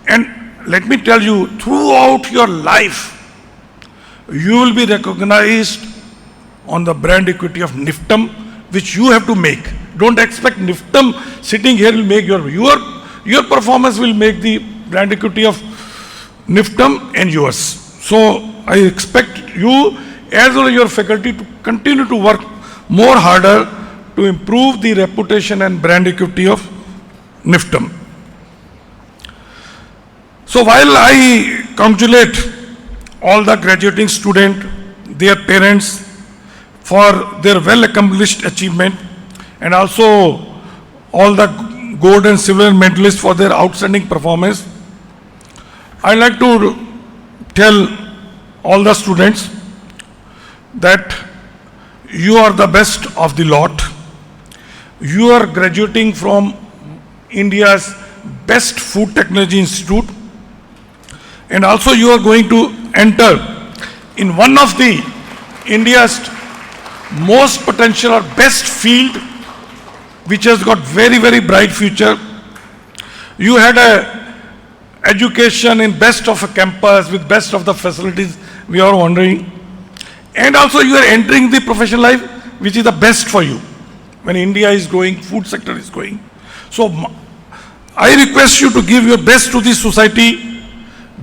And let me tell you, throughout your life, you will be recognized on the brand equity of NIFTEM, which you have to make. Don't expect NIFTEM sitting here will make your performance will make the brand equity of NIFTEM and yours. So I expect you as well as your faculty to continue to work more harder to improve the reputation and brand equity of NIFTEM. So while I congratulate all the graduating students, their parents for their well accomplished achievement, and also all the gold and silver medalists for their outstanding performance. I'd like to tell all the students that you are the best of the lot. You are graduating from India's best food technology institute, and also you are going to enter in one of the India's most potential or best field, which has got very, very bright future. You had a education in best of a campus with best of the facilities, we are wondering. And also you are entering the professional life, which is the best for you. When India is growing, food sector is growing. So I request you to give your best to the society,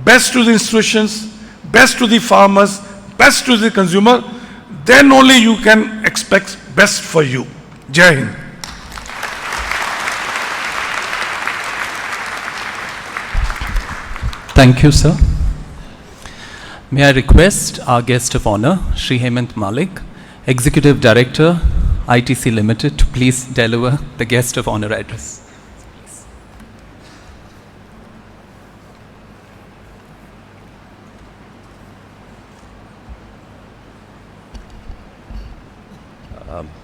best to the institutions, best to the farmers, best to the consumer. Then only you can expect best for you. Jai Hind.
Thank you, sir. May I request our guest of honor, Shri Hemant Malik, Executive Director, ITC Limited, to please deliver the guest of honor address.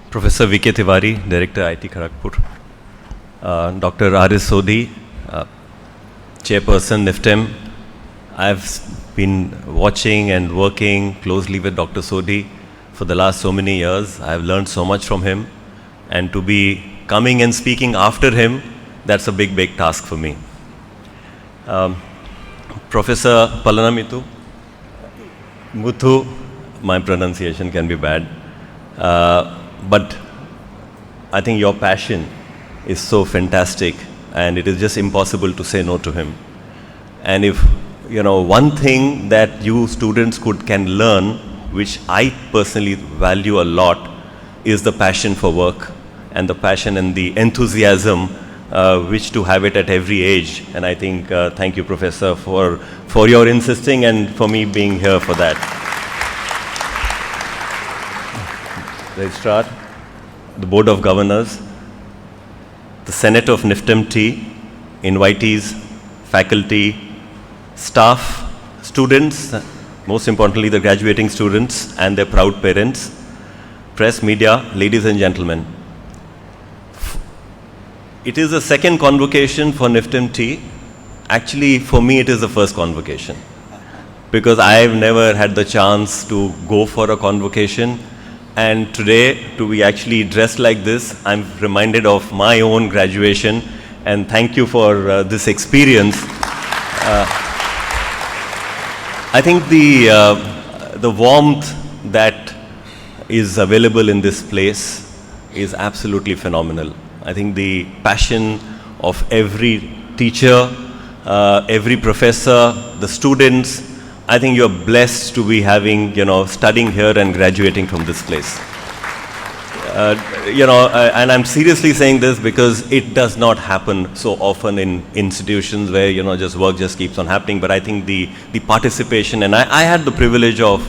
Professor V.K. Tiwari, Director, IT Kharagpur. Dr. R.S. Sodhi, Chairperson, NIFTEM. I've been watching and working closely with Dr. Sodhi for the last so many years. I've learned so much from him. And to be coming and speaking after him, that's a big, big task for me. Professor Palanamitu, Muthu, my pronunciation can be bad. But I think your passion is so fantastic, and it is just impossible to say no to him. And if, you know, one thing that you students can learn, which I personally value a lot, is the passion for work and the passion and the enthusiasm which to have it at every age. And I think, thank you, Professor, for your insisting and for me being here for that. Registrar, the Board of Governors, the Senate of NIFTEM T, invitees, faculty, staff, students, most importantly the graduating students and their proud parents, press, media, ladies and gentlemen. It is the second convocation for NIFTEM T. Actually, for me, it is the first convocation, because I've never had the chance to go for a convocation. And today, to be actually dressed like this, I'm reminded of my own graduation, and thank you for this experience. I think the warmth that is available in this place is absolutely phenomenal. I think the passion of every teacher, every professor, the students, I think you're blessed to be having, studying here and graduating from this place. And I'm seriously saying this because it does not happen so often in institutions where, just work just keeps on happening. But I think the participation, and I had the privilege of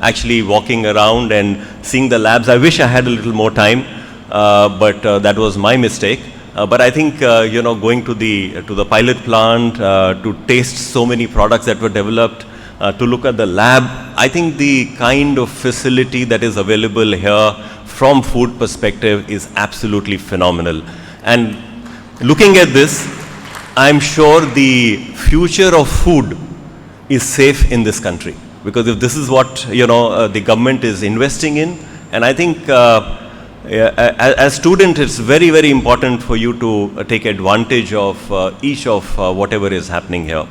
actually walking around and seeing the labs. I wish I had a little more time, but that was my mistake. But I think, going to the pilot plant, to taste so many products that were developed, to look at the lab, I think the kind of facility that is available here from food perspective is absolutely phenomenal. And looking at this, I'm sure the future of food is safe in this country. Because if this is what, the government is investing in, and I think as student, it's very, very important for you to take advantage of each of whatever is happening here.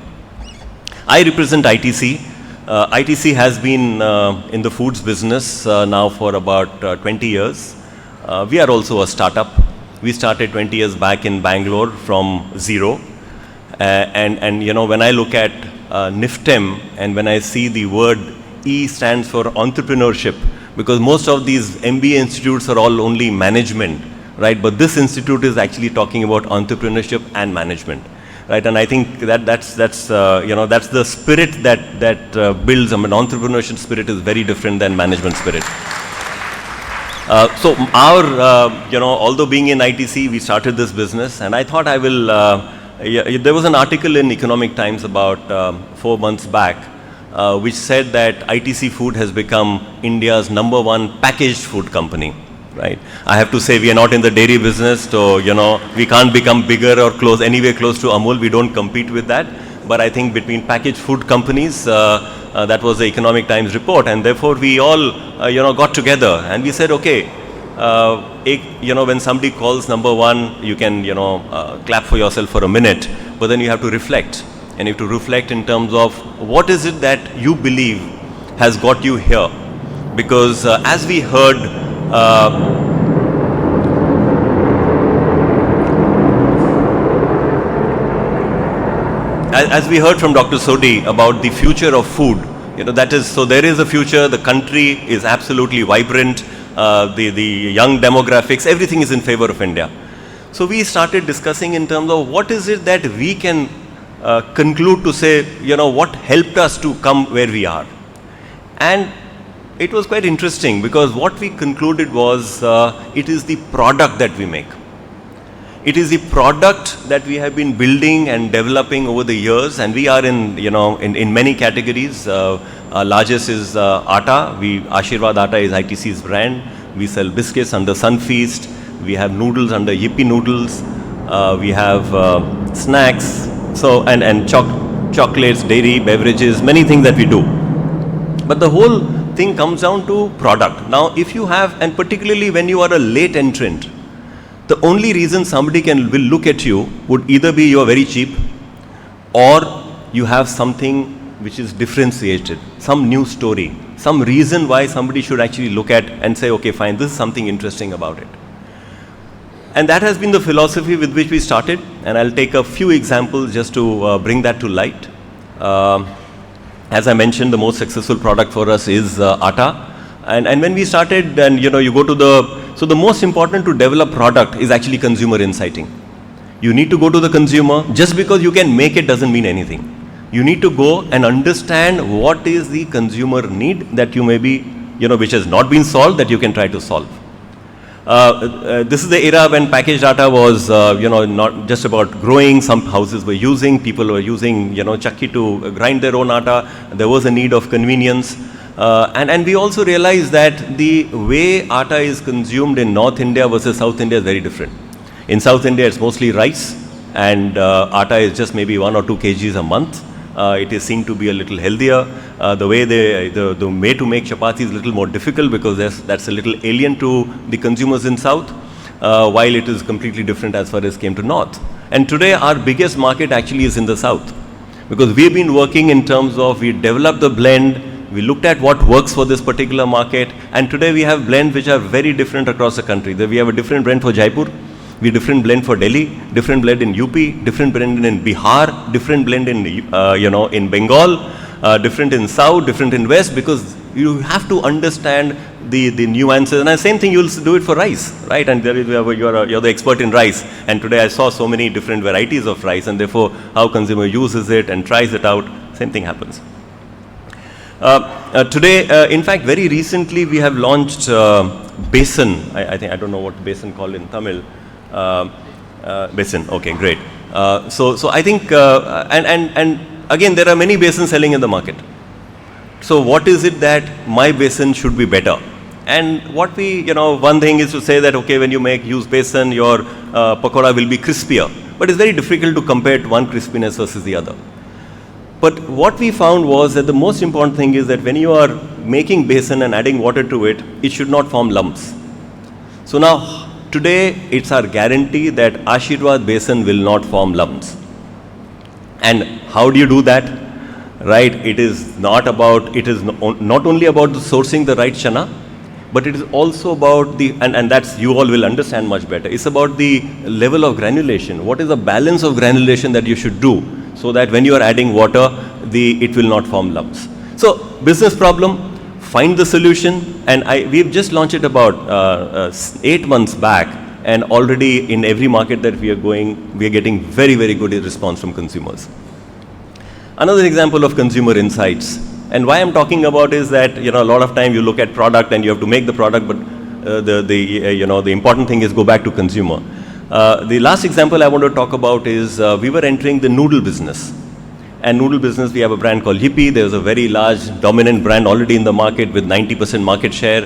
I represent ITC. ITC has been in the foods business now for about 20 years. We are also a startup. We started 20 years back in Bangalore from zero. And when I look at NIFTEM and when I see the word E stands for entrepreneurship, because most of these MBA institutes are all only management, right? But this institute is actually talking about entrepreneurship and management. Right, and I think that's the spirit that builds. I mean, entrepreneurship spirit is very different than management spirit. So our, although being in ITC, we started this business, and I thought I will, there was an article in Economic Times about 4 months back, which said that ITC Food has become India's #1 packaged food company, right? I have to say we are not in the dairy business, so, we can't become bigger or anywhere close to Amul. We don't compete with that. But I think between packaged food companies, that was the Economic Times report, and therefore we all, got together and we said, okay, when somebody calls #1, you can, clap for yourself for a minute, but then you have to reflect, and you have to reflect in terms of what is it that you believe has got you here, because as we heard. As we heard from Dr. Sodhi about the future of food, so there is a future, the country is absolutely vibrant, the young demographics, everything is in favor of India. So we started discussing in terms of what is it that we can conclude to say, what helped us to come where we are. And it was quite interesting because what we concluded was it is the product that we make. It is the product that we have been building and developing over the years, and we are in many categories. Our largest is Atta. Ashirwad Atta is ITC's brand. We sell biscuits under Sunfeast. We have noodles under Yippee Noodles. We have snacks, and chocolates, dairy, beverages, many things that we do. But the whole thing comes down to product. Now, if you have, and particularly when you are a late entrant, the only reason somebody will look at you would either be you are very cheap, or you have something which is differentiated, some new story, some reason why somebody should actually look at and say, okay, fine, this is something interesting about it. And that has been the philosophy with which we started, and I'll take a few examples just to bring that to light. As I mentioned, the most successful product for us is Atta. And when we started, and you go to the most important to develop product is actually consumer insighting. You need to go to the consumer. Just because you can make it doesn't mean anything. You need to go and understand what is the consumer need that you may be, which has not been solved, that you can try to solve. This is the era when packaged atta was, not just about growing. Some houses were using, people were using, chakki to grind their own atta. There was a need of convenience. And we also realized that the way atta is consumed in North India versus South India is very different. In South India, it's mostly rice, and atta is just maybe 1 or 2 kgs a month. It is seen to be a little healthier. The way the way to make chapati is a little more difficult because that's a little alien to the consumers in South, while it is completely different as far as came to North. And today, our biggest market actually is in the South, because we've been working in terms of, we developed the blend, we looked at what works for this particular market, and today we have blends which are very different across the country. We have a different blend for Jaipur, we have different blend for Delhi, different blend in UP, different blend in Bihar, different blend in in Bengal, different in South, different in West, because you have to understand the nuances. And the same thing you'll do it for rice, right? And there is, you're the expert in rice, and today I saw so many different varieties of rice, and therefore how consumer uses it and tries it out, same thing happens. Today, in fact, very recently we have launched besan. I think, I don't know what besan called in Tamil. Besan, okay, great. So I think, and again, there are many besans selling in the market. So what is it that my besan should be better? And what we, one thing is to say that, okay, when you use besan, your pakoda will be crispier. But it's very difficult to compare one crispiness versus the other. But what we found was that the most important thing is that when you are making besan and adding water to it, it should not form lumps. So now, today, it's our guarantee that Ashirwad besan will not form lumps. And how do you do that? Right? It is not only about sourcing the right chana, but it is also about and that's, you all will understand much better. It's about the level of granulation. What is the balance of granulation that you should do so that when you are adding water, it will not form lumps. So, business problem, find the solution, and we've just launched it about 8 months back, and already in every market that we are going, we are getting very, very good response from consumers. Another example of consumer insights, and why I'm talking about is that, a lot of time you look at product and you have to make the product, but the important thing is go back to consumer. The last example I want to talk about is we were entering the noodle business. And noodle business, we have a brand called Yippee. There's a very large dominant brand already in the market with 90% market share.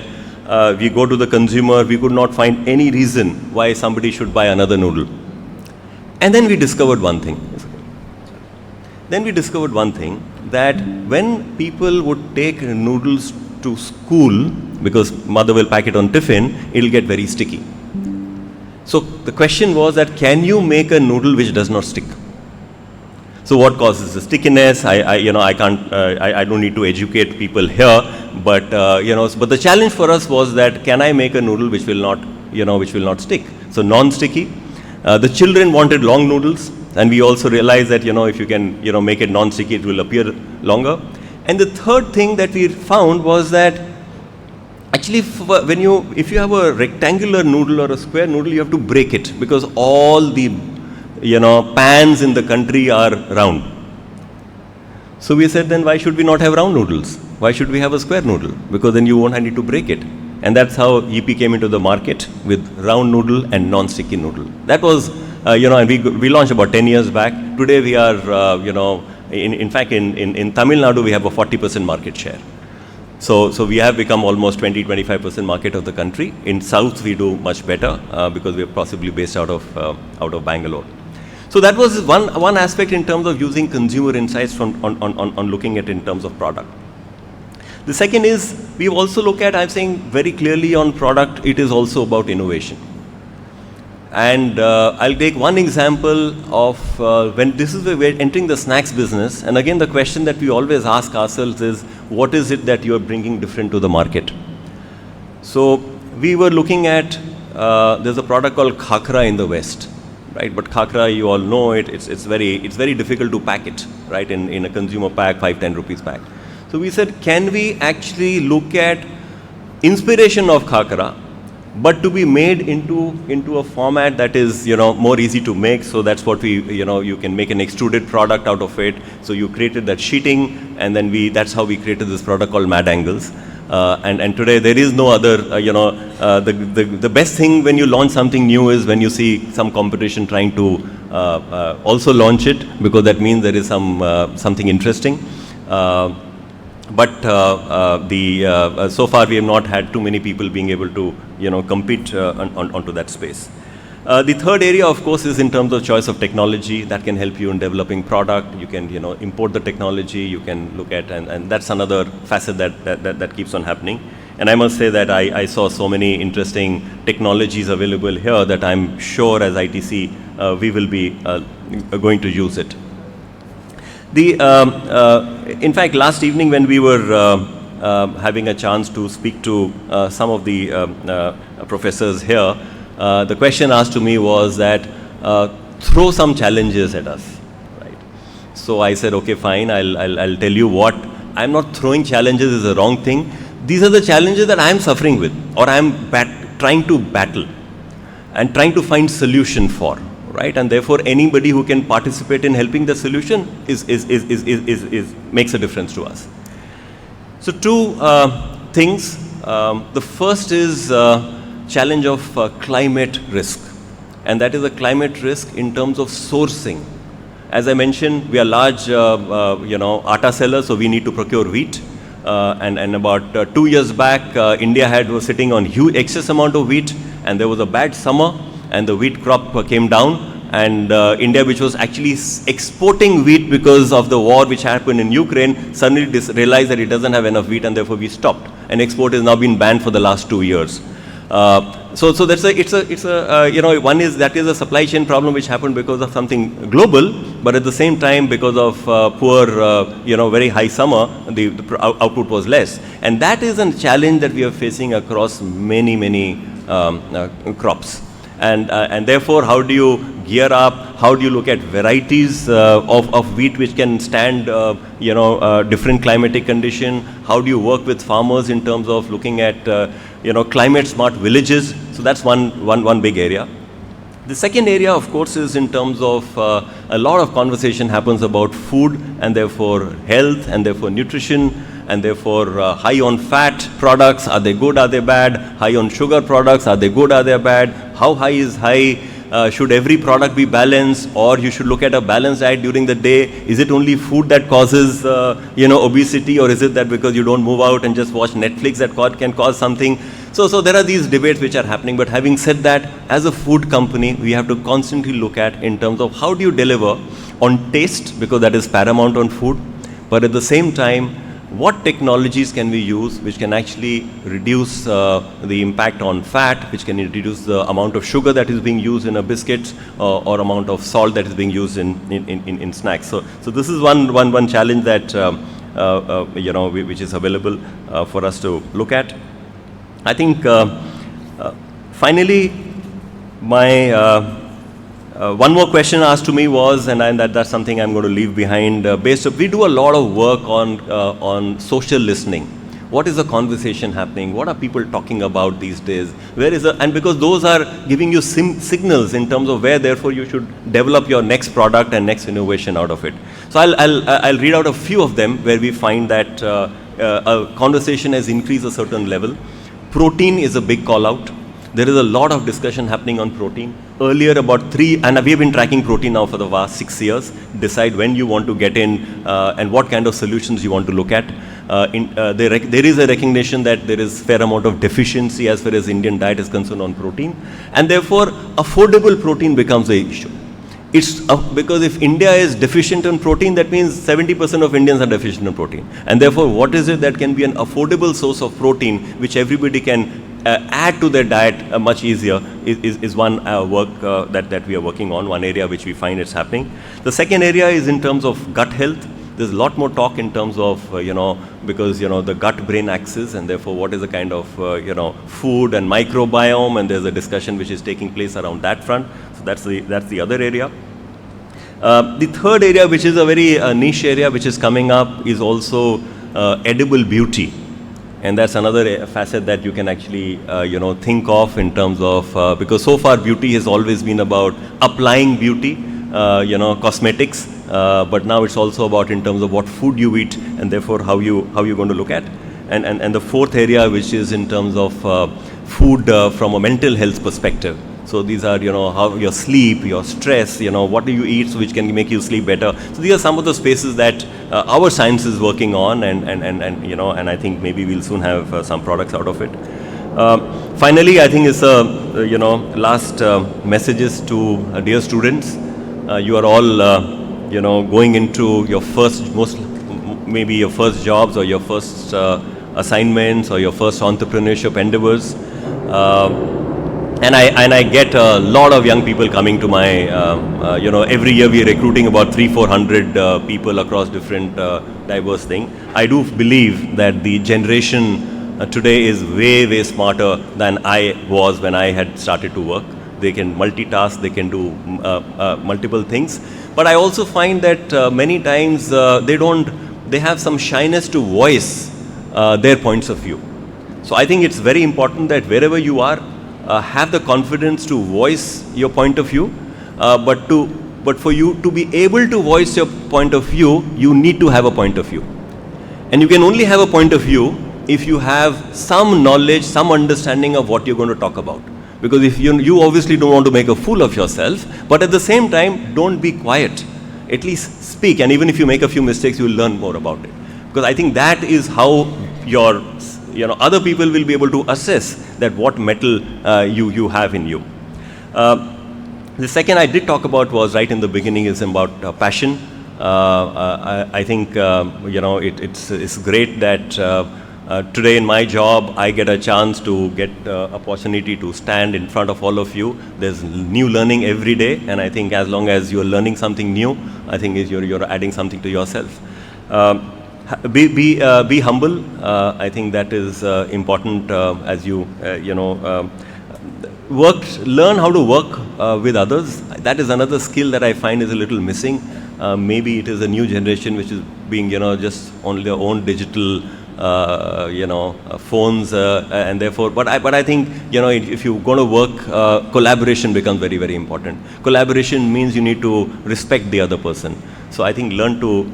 We go to the consumer, we could not find any reason why somebody should buy another noodle. And then we discovered one thing. That when people would take noodles to school, because mother will pack it on tiffin, it'll get very sticky. So the question was that can you make a noodle which does not stick? So what causes the stickiness? I don't need to educate people here, but but the challenge for us was that can I make a noodle which will not stick? So non-sticky. The children wanted long noodles, and we also realized that if you can make it non-sticky, it will appear longer. And the third thing that we found was that actually if you have a rectangular noodle or a square noodle, you have to break it because all the pans in the country are round. So we said, then why should we not have round noodles? Why should we have a square noodle? Because then you won't need to break it. And that's how Yippee came into the market with round noodle and non-sticky noodle. That was, and we launched about 10 years back. Today we are, in fact, in Tamil Nadu we have a 40% market share. So we have become almost 20-25% market of the country. In South we do much better because we are possibly based out of Bangalore. So that was one aspect in terms of using consumer insights on looking at in terms of product. The second is we also look at, I'm saying very clearly on product, it is also about innovation. And I'll take one example of when we're entering the snacks business. And again, the question that we always ask ourselves is, what is it that you're bringing different to the market? So we were looking at, there's a product called khakra in the West. Right, but khakra, you all know it. It's very difficult to pack it, right? In a consumer pack, 5-10 rupees pack. So we said, can we actually look at inspiration of khakra, but to be made into a format that is more easy to make. So that's what we you can make an extruded product out of it. So you created that sheeting, and then that's how we created this product called Mad Angles. And today there is no other, the best thing when you launch something new is when you see some competition trying to also launch it, because that means there is something interesting. But so far we have not had too many people being able to compete onto that space. The third area, of course, is in terms of choice of technology that can help you in developing product. You can import the technology, you can look at, and that's another facet that keeps on happening. And I must say that I saw so many interesting technologies available here that I'm sure as ITC we will be going to use it. In fact, last evening when we were having a chance to speak to some of the professors here, the question asked to me was that throw some challenges at us, right? So I said, okay, fine, I'll tell you what. I'm not throwing challenges is the wrong thing. These are the challenges that I'm suffering with, or I'm trying to battle and trying to find solution for, right? And therefore, anybody who can participate in helping the solution makes a difference to us. So two things. The first is challenge of climate risk, and that is a climate risk in terms of sourcing. As I mentioned, we are large, atta sellers, so we need to procure wheat. And about 2 years back, India was sitting on huge excess amount of wheat, and there was a bad summer, and the wheat crop came down. And India, which was actually exporting wheat because of the war which happened in Ukraine, suddenly realized that it doesn't have enough wheat, and therefore we stopped. And export has now been banned for the last 2 years. So that's one is that is a supply chain problem which happened because of something global, but at the same time because of poor, very high summer, the output was less, and that is a challenge that we are facing across many crops. And therefore, how do you gear up? How do you look at varieties of wheat which can stand, different climatic condition? How do you work with farmers in terms of looking at, climate smart villages? So that's one big area. The second area, of course, is in terms of a lot of conversation happens about food and therefore health and therefore nutrition. and therefore high on fat products, are they good, are they bad? High on sugar products, are they good, are they bad? How high is high? Should every product be balanced, or you should look at a balanced diet during the day? Is it only food that causes obesity, or is it that because you don't move out and just watch Netflix that can cause something? So there are these debates which are happening. But having said that, as a food company, we have to constantly look at in terms of how do you deliver on taste, because that is paramount on food, but at the same time, what technologies can we use which can actually reduce the impact on fat, which can reduce the amount of sugar that is being used in a biscuit, or amount of salt that is being used in snacks. So this is one challenge that which is available for us to look at. I think finally my one more question asked to me was, and that's something I'm going to leave behind. We do a lot of work on social listening. What is the conversation happening? What are people talking about these days? And because those are giving you signals in terms of where, therefore, you should develop your next product and next innovation out of it. So I'll read out a few of them where we find that a conversation has increased a certain level. Protein is a big call out. There is a lot of discussion happening on protein. Earlier about 3, and we have been tracking protein now for the past 6 years, decide when you want to get in and what kind of solutions you want to look at. There is a recognition that there is fair amount of deficiency as far as Indian diet is concerned on protein, and therefore affordable protein becomes the issue. It's because if India is deficient in protein, that means 70% of Indians are deficient in protein. And therefore, what is it that can be an affordable source of protein which everybody can add to their diet much easier is one work that we are working on, one area which we find it's happening. The second area is in terms of gut health. There's a lot more talk in terms of, because, the gut-brain axis, and therefore what is the kind of, food and microbiome, and there's a discussion which is taking place around that front. So that's the other area. The third area, which is a very niche area which is coming up, is also edible beauty. And that's another facet that you can actually, think of in terms of, because so far beauty has always been about applying beauty, cosmetics, but now it's also about in terms of what food you eat, and therefore how you're going to look at. And the fourth area, which is in terms of food from a mental health perspective. So these are, how your sleep, your stress, what do you eat which can make you sleep better. So these are some of the spaces that our science is working on, and I think maybe we'll soon have some products out of it. Finally, I think it's last messages to dear students. You are all, going into your maybe your first jobs or your first assignments or your first entrepreneurship endeavors. And I get a lot of young people coming to my, every year we are recruiting about 300-400 people across different diverse things. I do believe that the generation today is way smarter than I was when I had started to work. They can multitask, they can do multiple things. But I also find that many times they have some shyness to voice their points of view. So I think it's very important that wherever you are, have the confidence to voice your point of view, but for you to be able to voice your point of view, you need to have a point of view. And you can only have a point of view if you have some knowledge, some understanding of what you're going to talk about. Because if you obviously don't want to make a fool of yourself, but at the same time, don't be quiet. At least speak, and even if you make a few mistakes, you will learn more about it. Because I think that is how your other people will be able to assess that what metal you have in you. The second I did talk about was right in the beginning is about passion. I think it's great that today in my job I get a chance to get opportunity to stand in front of all of you. There's new learning every day, and I think as long as you're learning something new, I think you're adding something to yourself. Be humble. I think that is important as you learn how to work with others. That is another skill that I find is a little missing. Maybe it is a new generation which is being just on their own digital phones, and therefore, but I think, if you're going to work, collaboration becomes very, very important. Collaboration means you need to respect the other person. So I think learn to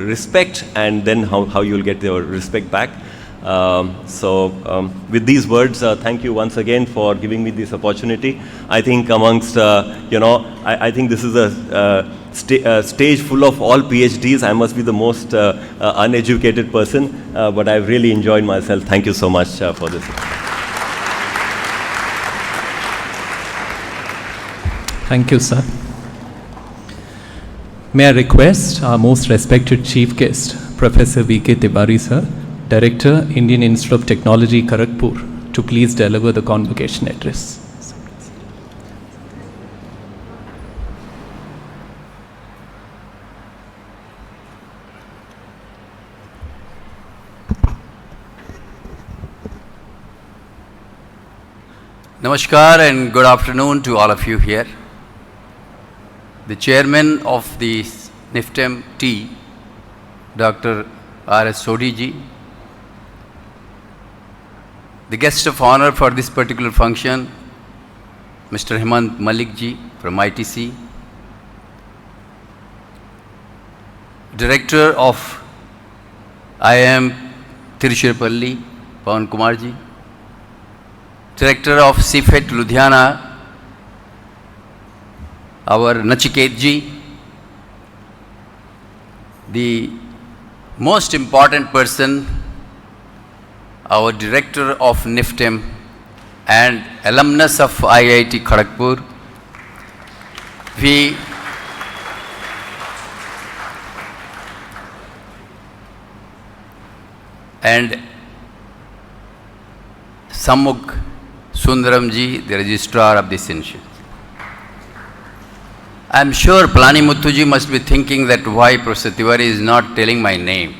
respect, and then how you'll get your respect back. With these words, thank you once again for giving me this opportunity. I think amongst, I think this is a stage full of all PhDs. I must be the most uneducated person, but I've really enjoyed myself. Thank you so much for this.
Thank you, sir. May I request our most respected chief guest, Professor V.K. Tiwari, sir, Director, Indian Institute of Technology, Kharagpur, to please deliver the convocation address.
Namaskar and good afternoon to all of you here. The chairman of the NIFTEM T, Dr. R.S. Sodhi ji, the guest of honor for this particular function, Mr. Hemant Malik ji from ITC, Director of IIM Tiruchirappalli, Pawan Kumar ji, Director of CFET Ludhiana, our Nachiket ji, the most important person, our Director of NIFTEM and alumnus of IIT Kharagpur. And Sammukh Sundaram ji, the registrar of this institute. I am sure Palani Muthu ji must be thinking that why Professor Tiwari is not telling my name.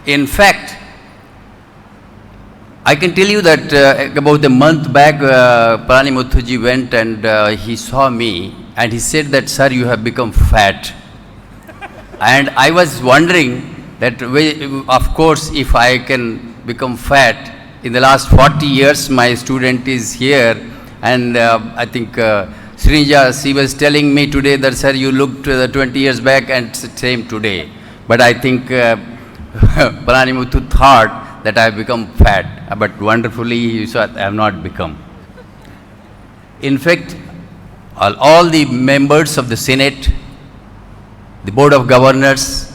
In fact, I can tell you that about a month back, Palani Muthu ji went and he saw me and he said that, sir, you have become fat. And I was wondering that, of course, if I can become fat, in the last 40 years, my student is here, and I think Srinija, she was telling me today that, sir, you looked 20 years back and same today. But I think Palani Muthu thought that I have become fat, but wonderfully he saw I have not become. In fact, all the members of the Senate, the Board of Governors,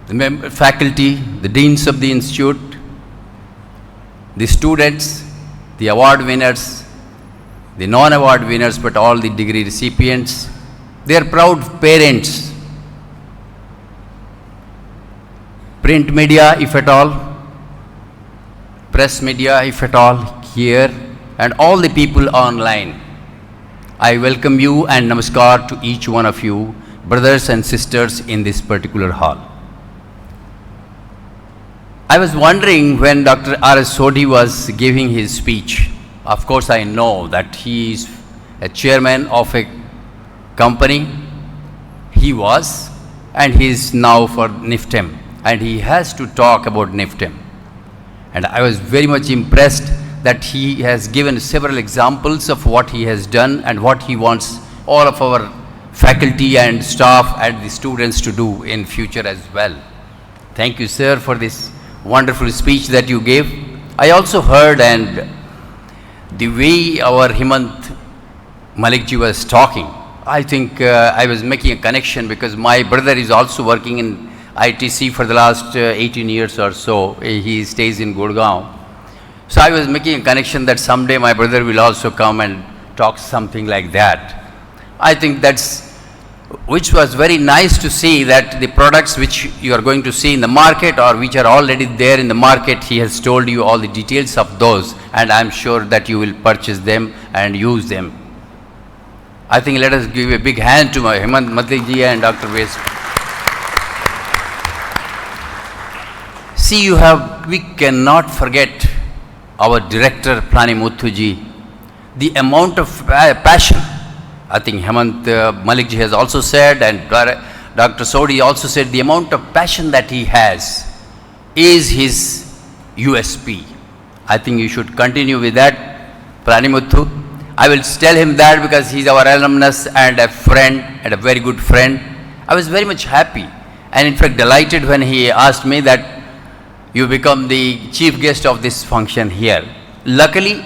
the faculty, the deans of the institute, the students, the award winners, the non-award winners, but all the degree recipients, their proud parents, print media, if at all, press media, if at all, here, and all the people online. I welcome you and namaskar to each one of you, brothers and sisters in this particular hall. I was wondering when Dr. R.S. Sodhi was giving his speech. Of course, I know that he is a chairman of a company. He was, and he is now for NIFTEM, and he has to talk about NIFTEM. And I was very much impressed that he has given several examples of what he has done and what he wants all of our faculty and staff and the students to do in future as well. Thank you, sir, for this wonderful speech that you gave. I also heard, and the way our Hemant Malik ji was talking, I think I was making a connection because my brother is also working in ITC for the last 18 years or so. He stays in Gurgaon. So I was making a connection that someday my brother will also come and talk something like that. I think which was very nice to see that the products which you are going to see in the market or which are already there in the market, he has told you all the details of those, and I am sure that you will purchase them and use them. I think let us give a big hand to my Hemant Malik ji and Dr. West. See, we cannot forget our director, Palani Muthu ji, the amount of passion. I think Hemant Malik ji has also said, and Dr. Sodi also said the amount of passion that he has is his USP. I think you should continue with that, Pranimuthu. I will tell him that because he's our alumnus and a friend and a very good friend. I was very much happy and in fact delighted when he asked me that you become the chief guest of this function here. Luckily,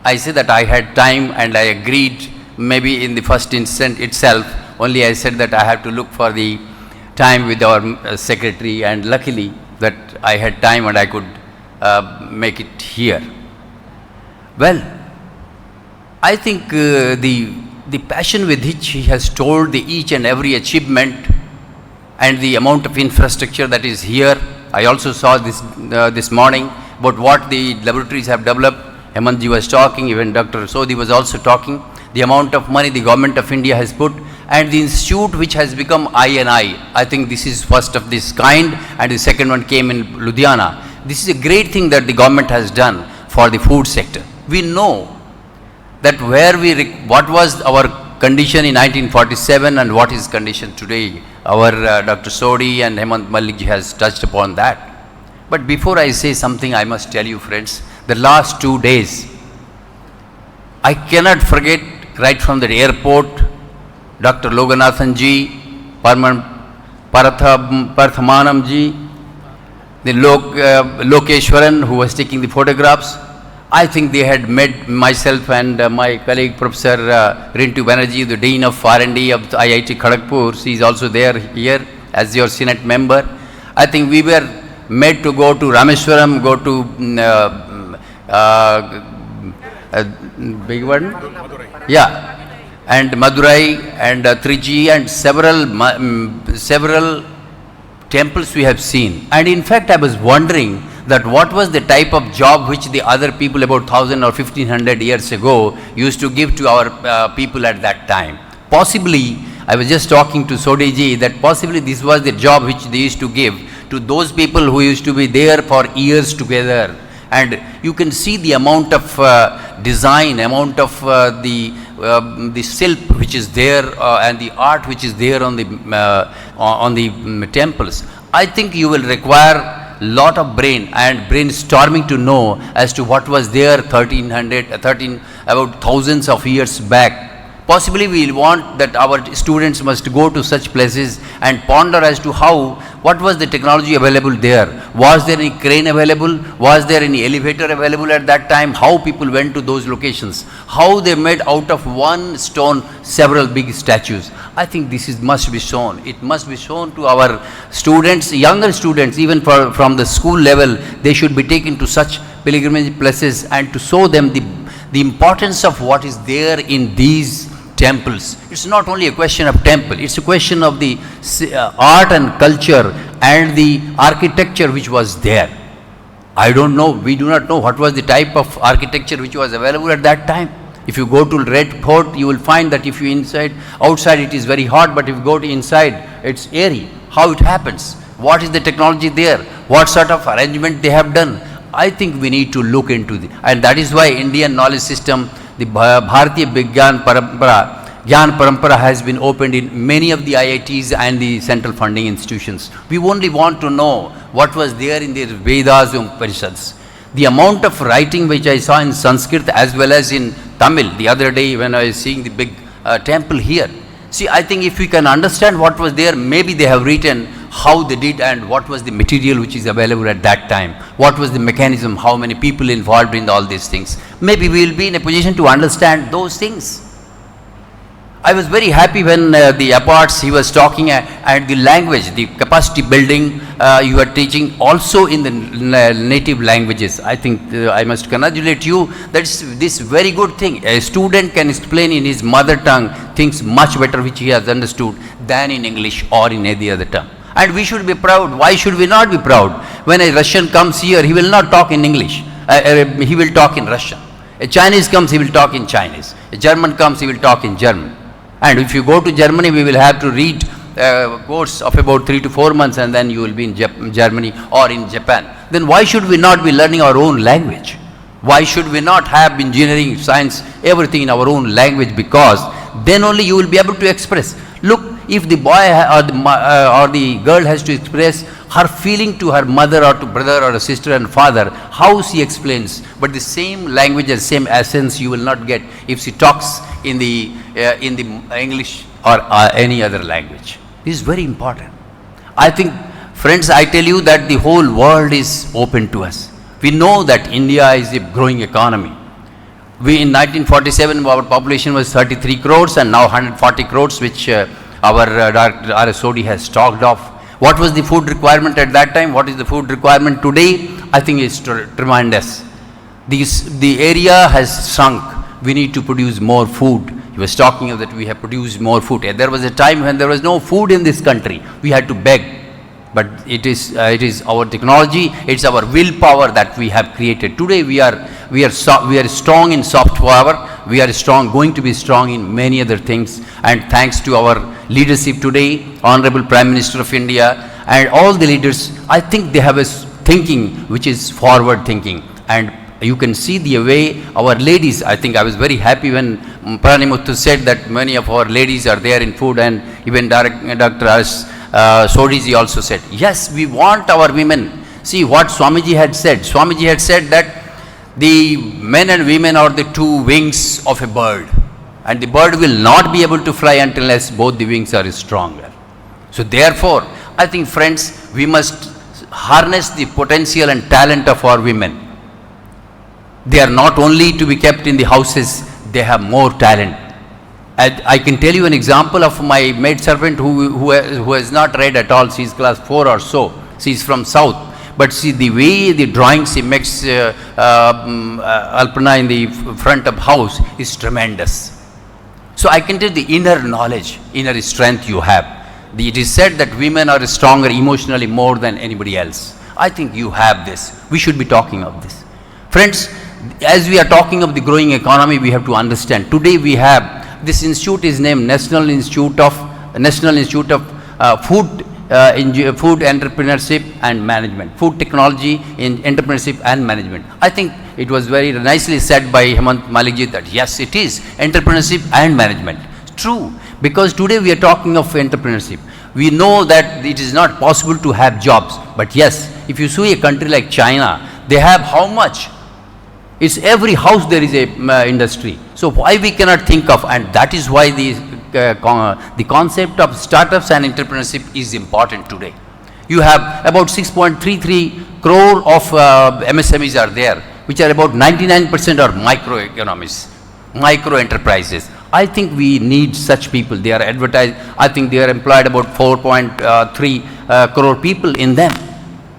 I say that I had time and I agreed maybe in the first instant itself. Only I said that I have to look for the time with our secretary, and luckily that I had time and I could make it here. Well, I think the passion with which he has told the each and every achievement and the amount of infrastructure that is here. I also saw this morning about what the laboratories have developed. Hemantji was talking, even Dr. Sodi was also talking. The amount of money the government of India has put, and the institute which has become I&I. I think this is first of this kind, and the second one came in Ludhiana. This is a great thing that the government has done for the food sector. We know that what was our condition in 1947 and what is condition today. Our Dr. Sodi and Hemant Malik has touched upon that. But before I say something, I must tell you, friends, the last 2 days, I cannot forget right from the airport, Dr. Loganathan ji, Parthamanam ji, the Lokeshwaran who was taking the photographs. I think they had met myself and my colleague Professor Rintu Banerjee, the Dean of R&D of IIT Kharagpur. She is also there here as your Senate member. I think we were made to go to Rameswaram, go to big one? Yeah. And Madurai and Trichy and several temples we have seen. And in fact, I was wondering that what was the type of job which the other people about 1000 or 1500 years ago used to give to our people at that time. Possibly, I was just talking to Sodiji that possibly this was the job which they used to give to those people who used to be there for years together. And you can see the amount of design, amount of the silk which is there and the art which is there on the temples. I think you will require lot of brainstorming to know as to what was there about thousands of years back. Possibly we will want that our students must go to such places and ponder as to what was the technology available there. Was there any crane available? Was there any elevator available at that time? How people went to those locations? How they made out of one stone several big statues? I think this must be shown. It must be shown to our students, younger students, even from the school level. They should be taken to such pilgrimage places and to show them the importance of what is there in these temples. It's not only a question of temple, it's a question of the art and culture and the architecture which was there. I don't know, we do not know what was the type of architecture which was available at that time. If you go to Red Fort, you will find that if you outside it is very hot, but if you go to inside, it's airy. How it happens? What is the technology there? What sort of arrangement they have done? I think we need to look into it. And that is why Indian knowledge system, the Bharatiya Gyan Parampara has been opened in many of the IITs and the central funding institutions. We only want to know what was there in the Vedas and Upanishads. The amount of writing which I saw in Sanskrit as well as in Tamil the other day when I was seeing the big temple here. See, I think if we can understand what was there, maybe they have written how they did and what was the material which is available at that time. What was the mechanism, how many people involved in all these things. Maybe we will be in a position to understand those things. I was very happy when the apparts he was talking and the language, the capacity building you are teaching also in the native languages. I think I must congratulate you. That's this very good thing. A student can explain in his mother tongue things much better which he has understood than in English or in any other tongue. And we should be proud. Why should we not be proud? When a Russian comes here, he will not talk in English. He will talk in Russian. A Chinese comes, he will talk in Chinese. A German comes, he will talk in German. And if you go to Germany, we will have to read a course of about 3 to 4 months and then you will be in Germany or in Japan. Then why should we not be learning our own language? Why should we not have engineering, science, everything in our own language? Because then only you will be able to express. Look, if the boy or the girl has to express her feeling to her mother or to brother or a sister and father, how she explains, but the same language and same essence you will not get if she talks in the English or any other language. This is very important. I think, friends, I tell you that the whole world is open to us. We know that India is a growing economy. In 1947, our population was 33 crores and now 140 crores, which our Dr. RSOD has stocked off. What was the food requirement at that time? What is the food requirement today? I think it's tremendous. The area has shrunk. We need to produce more food. He was talking of that we have produced more food. There was a time when there was no food in this country. We had to beg. But it is our technology, it's our willpower that we have created. Today we are strong in soft power. We are going to be strong in many other things. And thanks to our leadership today, Honorable Prime Minister of India and all the leaders, I think they have a thinking which is forward thinking. And you can see the way our ladies, I think I was very happy when Pranimuthu said that many of our ladies are there in food, and even Dr. Sodiji also said, yes, we want our women. See what Swamiji had said. Swamiji had said that the men and women are the two wings of a bird, and the bird will not be able to fly unless both the wings are stronger. So therefore, I think, friends, we must harness the potential and talent of our women. They are not only to be kept in the houses, they have more talent. I can tell you an example of my maid servant who has not read at all. She is class 4 or so. She is from south. But see the way the drawings she makes Alpana in the front of house is tremendous. So I can tell the inner knowledge, inner strength you have. It is said that women are stronger emotionally more than anybody else. I think you have this. We should be talking of this. Friends, as we are talking of the growing economy, we have to understand. Today we have, this institute is named National Institute of Food Entrepreneurship and Management, Food Technology in Entrepreneurship and Management. I think it was very nicely said by Hemant Malikji that yes, it is entrepreneurship and management. True, because today we are talking of entrepreneurship. We know that it is not possible to have jobs, but yes, if you see a country like China, they have how much? It's every house there is a industry. So why we cannot think of, and that is why the concept of startups and entrepreneurship is important today. You have about 6.33 crore of MSMEs are there, which are about 99% are micro enterprises. I think we need such people. They are advertised. I think they are employed about 4.3 crore people in them.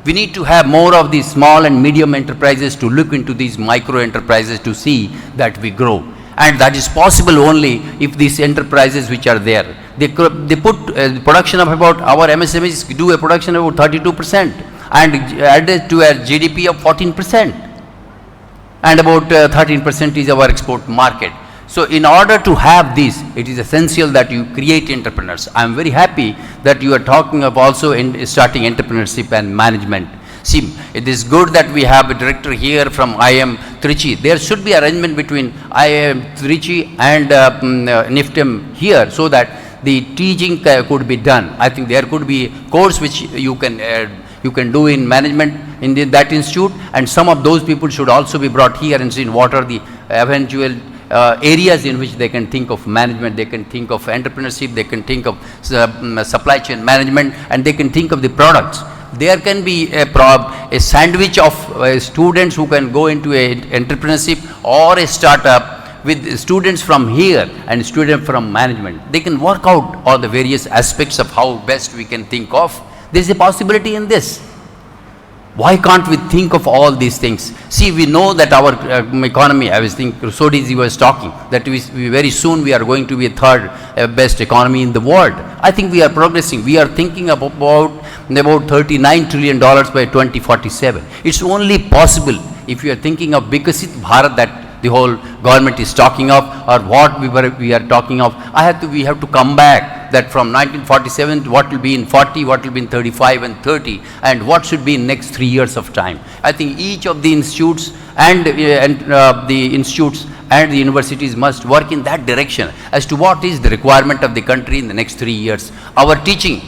We need to have more of these small and medium enterprises to look into these micro enterprises to see that we grow. And that is possible only if these enterprises which are there, they put production of about, our MSMEs do a production of about 32% and added to a GDP of 14%. And about 13% is our export market. So in order to have this, it is essential that you create entrepreneurs. I am very happy that you are talking of also starting entrepreneurship and management. See, it is good that we have a director here from IIM Trichy. There should be arrangement between IIM Trichy and NIFTEM here so that the teaching could be done. I think there could be a course which you can do in management in that institute, and some of those people should also be brought here and see what are the eventual areas in which they can think of management, they can think of entrepreneurship, they can think of supply chain management, and they can think of the products. There can be a sandwich of students who can go into a entrepreneurship or a startup with students from here and students from management. They can work out all the various aspects of how best we can think of. There is a possibility in this. Why can't we think of all these things? See, we know that our economy, I was thinking, Sodiji was talking, that we very soon we are going to be a third best economy in the world. I think we are progressing. We are thinking about $39 trillion by 2047. It's only possible if you are thinking of Vikasit Bharat that the whole government is talking of, or what we are talking of. We have to come back that from 1947, what will be in 40, what will be in 35 and 30, and what should be in next 3 years of time. I think each of the institutes and the institutes and the universities must work in that direction as to what is the requirement of the country in the next 3 years. Our teaching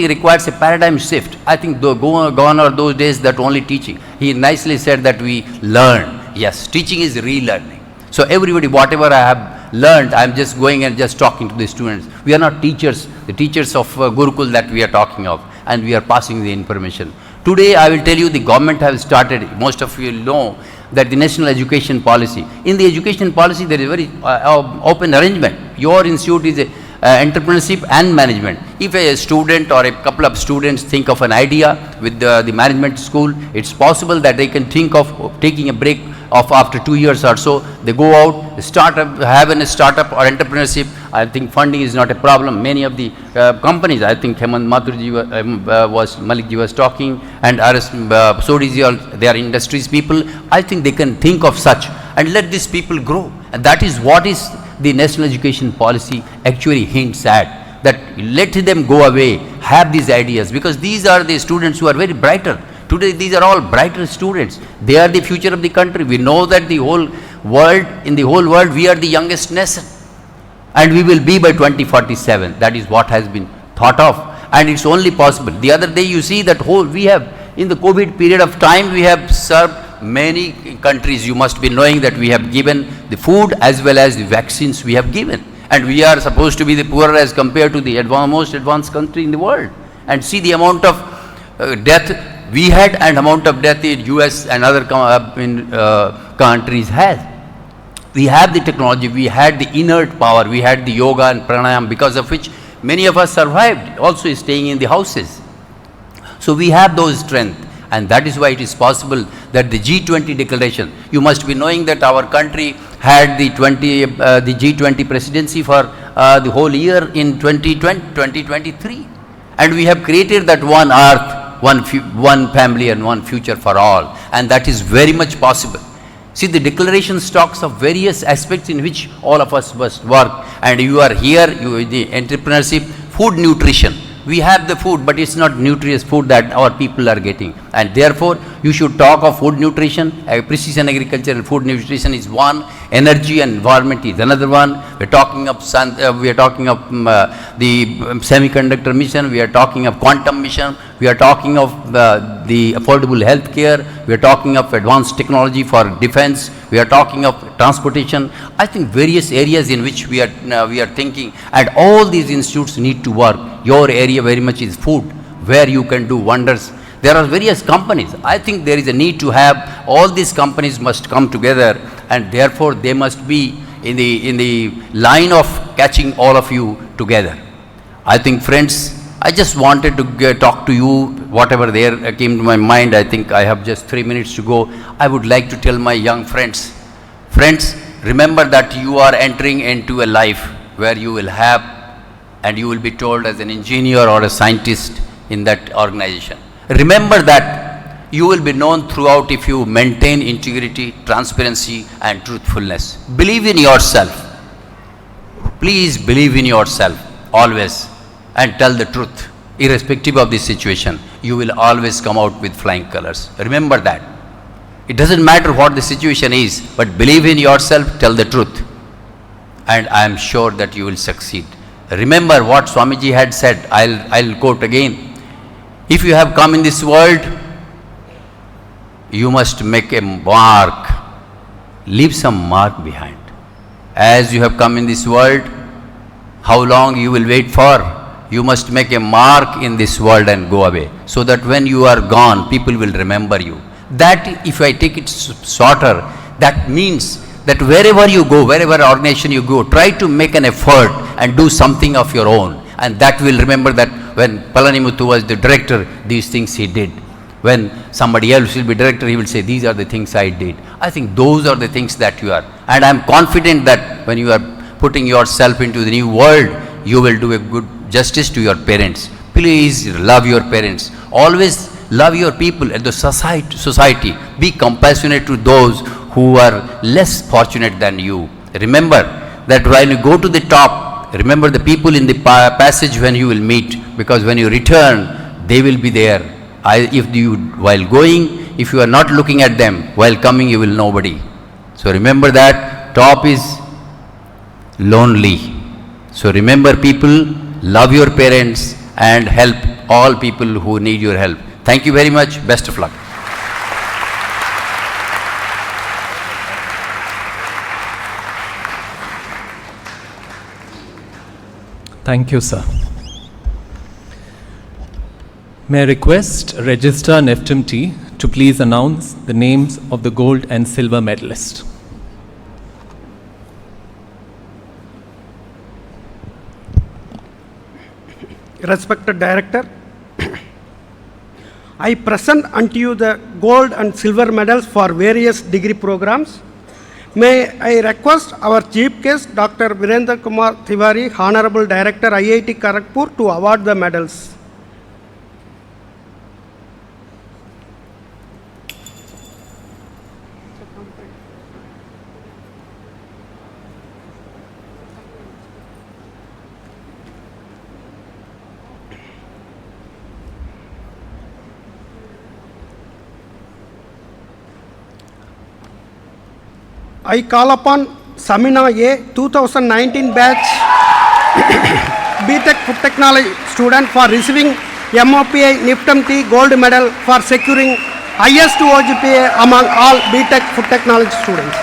requires a paradigm shift. I think gone are those days that only teaching. He nicely said that we learn. Yes, teaching is relearning. So everybody, whatever I have learned, I am just going and just talking to the students. We are not teachers, the teachers of Gurukul that we are talking of, and we are passing the information. Today, I will tell you the government has started, most of you know, that the national education policy. In the education policy, there is a very open arrangement. Your institute is entrepreneurship and management. If a student or a couple of students think of an idea with the management school, it's possible that they can think of taking a break of after 2 years or so. They go out, have a startup or entrepreneurship. I think funding is not a problem. Many of the companies, I think Hemant Mathurji Malikji was talking, and Sodiji, they are industries people. I think they can think of such and let these people grow. And that is what is the national education policy actually hints at, that let them go away, have these ideas, because these are the students who are very brighter. Today, these are all brighter students. They are the future of the country. We know that the whole world, in the whole world, we are the youngest nation. And we will be by 2047. That is what has been thought of. And it's only possible. The other day, you see that we have, in the COVID period of time, we have served many countries. You must be knowing that we have given the food as well as the vaccines we have given. And we are supposed to be the poorer as compared to the most advanced country in the world. And see the amount of death we had and amount of death in US and other countries has. We have the technology, we had the inert power, we had the yoga and pranayam, because of which many of us survived, also staying in the houses. So we have those strength, and that is why it is possible that the G20 declaration, you must be knowing that our country had the G20 presidency for the whole year in 2023. And we have created that one earth, one family and one future for all, and that is very much possible. See, the declaration talks of various aspects in which all of us must work, and you are here, the entrepreneurship, food, nutrition. We have the food, but it's not nutritious food that our people are getting, and therefore you should talk of food nutrition. Precision agriculture and food nutrition is one. Energy and environment is another one. We're talking of the semiconductor mission. We are talking of quantum mission. We are talking of the affordable health care. We are talking of advanced technology for defense. We are talking of transportation. I think various areas in which we are thinking, and all these institutes need to work. Your area very much is food, where you can do wonders. There are various companies. I think there is a need to have all these companies must come together, and therefore they must be in the line of catching all of you together. I think, friends, I just wanted to talk to you, whatever there came to my mind. I think I have just 3 minutes to go. I would like to tell my young friends, remember that you are entering into a life where you will have, and you will be told as an engineer or a scientist in that organization. Remember that you will be known throughout if you maintain integrity, transparency and truthfulness. Believe in yourself. Please believe in yourself always and tell the truth. Irrespective of the situation, you will always come out with flying colors. Remember that. It doesn't matter what the situation is, but believe in yourself, tell the truth, and I am sure that you will succeed. Remember what Swamiji had said. I'll quote again. If you have come in this world, you must make a mark. Leave some mark behind. As you have come in this world, how long you will wait for? You must make a mark in this world and go away, so that when you are gone, people will remember you. That, if I take it shorter, that means that wherever you go, wherever organization you go, try to make an effort and do something of your own. And that will remember that when Palanimuthu was the director, these things he did. When somebody else will be director, he will say, these are the things I did. I think those are the things that you are. And I am confident that when you are putting yourself into the new world, you will do a good justice to your parents. Please love your parents. Always love your people and the society. Be compassionate to those who are less fortunate than you. Remember that while you go to the top, remember the people in the passage when you will meet, because when you return, they will be there. While going, if you are not looking at them, while coming, you will nobody. So remember that. top is lonely. So remember people, love your parents and help all people who need your help. Thank you very much. Best of luck.
Thank you, sir. May I request Register NIFTEM T to please announce the names of the gold and silver medalists.
Respected Director, I present unto you the gold and silver medals for various degree programs. May I request our Chief Guest, Dr. Virendra Kumar Tiwari, Honorable Director, IIT Kharagpur, to award the medals. I call upon Samina A, 2019 batch BTech Food Technology student for receiving MOPI NIFTEM T Gold Medal for securing highest OGPA among all BTech Food Technology students.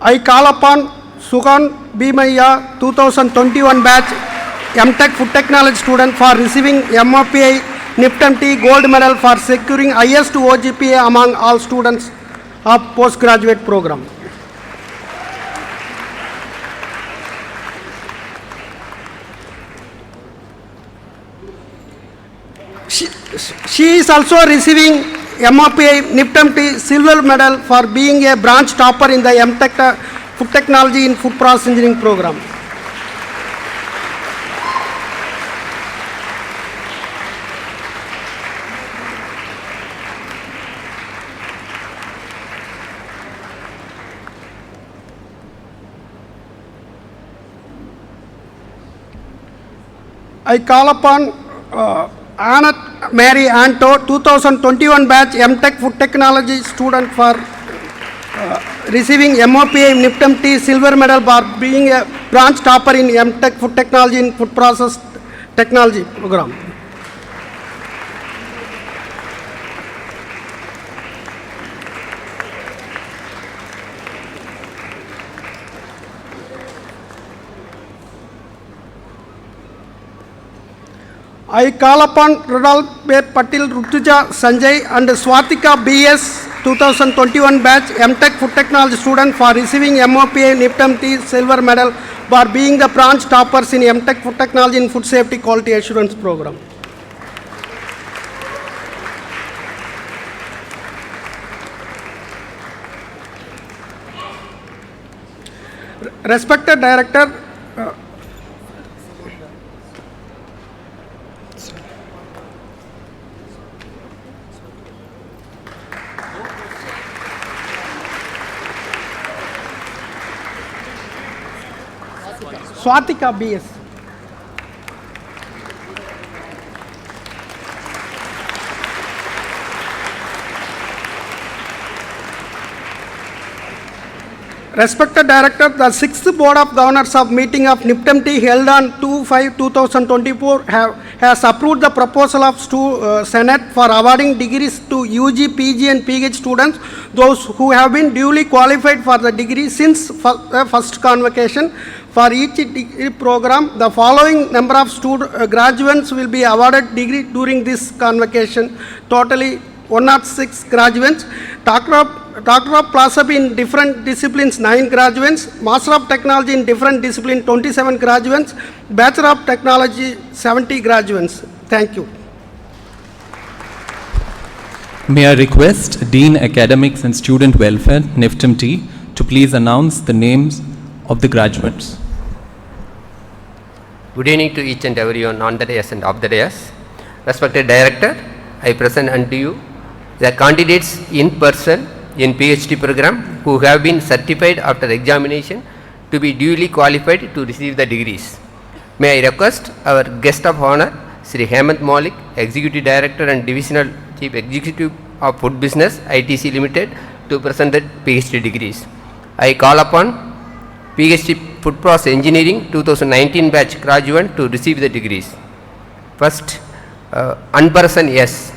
I call upon Sugan Bimaya, 2021 batch MTech Food Technology student for receiving MOPI NIFTEM T Gold Medal for securing highest OGPA among all students of postgraduate program. She is also receiving MOPI NIFTEM T Silver Medal for being a branch topper in the MTech Food Technology in Food Process Engineering program. I call upon Anna Mary Anto, 2021 batch MTech Food Technology student for receiving MOPI NIFTEM T Silver Medal for being a branch topper in MTech Food Technology in Food Process Technology program. I call upon Rodolph Patil, Rutuja Sanjay and Swatika BS, 2021 batch MTech Food Technology student for receiving MOPI NIFTEM T Silver Medal for being the branch toppers in MTech Food Technology in Food Safety Quality Assurance program. Respected Director, Swatika BS. Respected Director, the 6th Board of Governors of meeting of NIFTEM T held on 2/5/2024 has approved the proposal of Senate for awarding degrees to UG, PG and PhD students, those who have been duly qualified for the degree since first convocation. For each degree program, the following number of graduates will be awarded degree during this convocation. Totally 106 graduates. Doctor of Philosophy in different disciplines 9 graduates. Master of Technology in different disciplines 27 graduates. Bachelor of Technology 70 graduates. Thank you.
May I request Dean Academics and Student Welfare, NIFTEM T, to please announce the names of the graduates.
Good evening to each and everyone on the dais and off the dais. Respected Director, I present unto you the candidates in person in PhD program who have been certified after examination to be duly qualified to receive the degrees. May I request our guest of honor, Sri Hemant Malik, Executive Director and Divisional Chief Executive of Food Business, ITC Limited, to present the PhD degrees. I call upon PhD Food Process Engineering 2019 batch graduate to receive the degrees. First, Unperson S.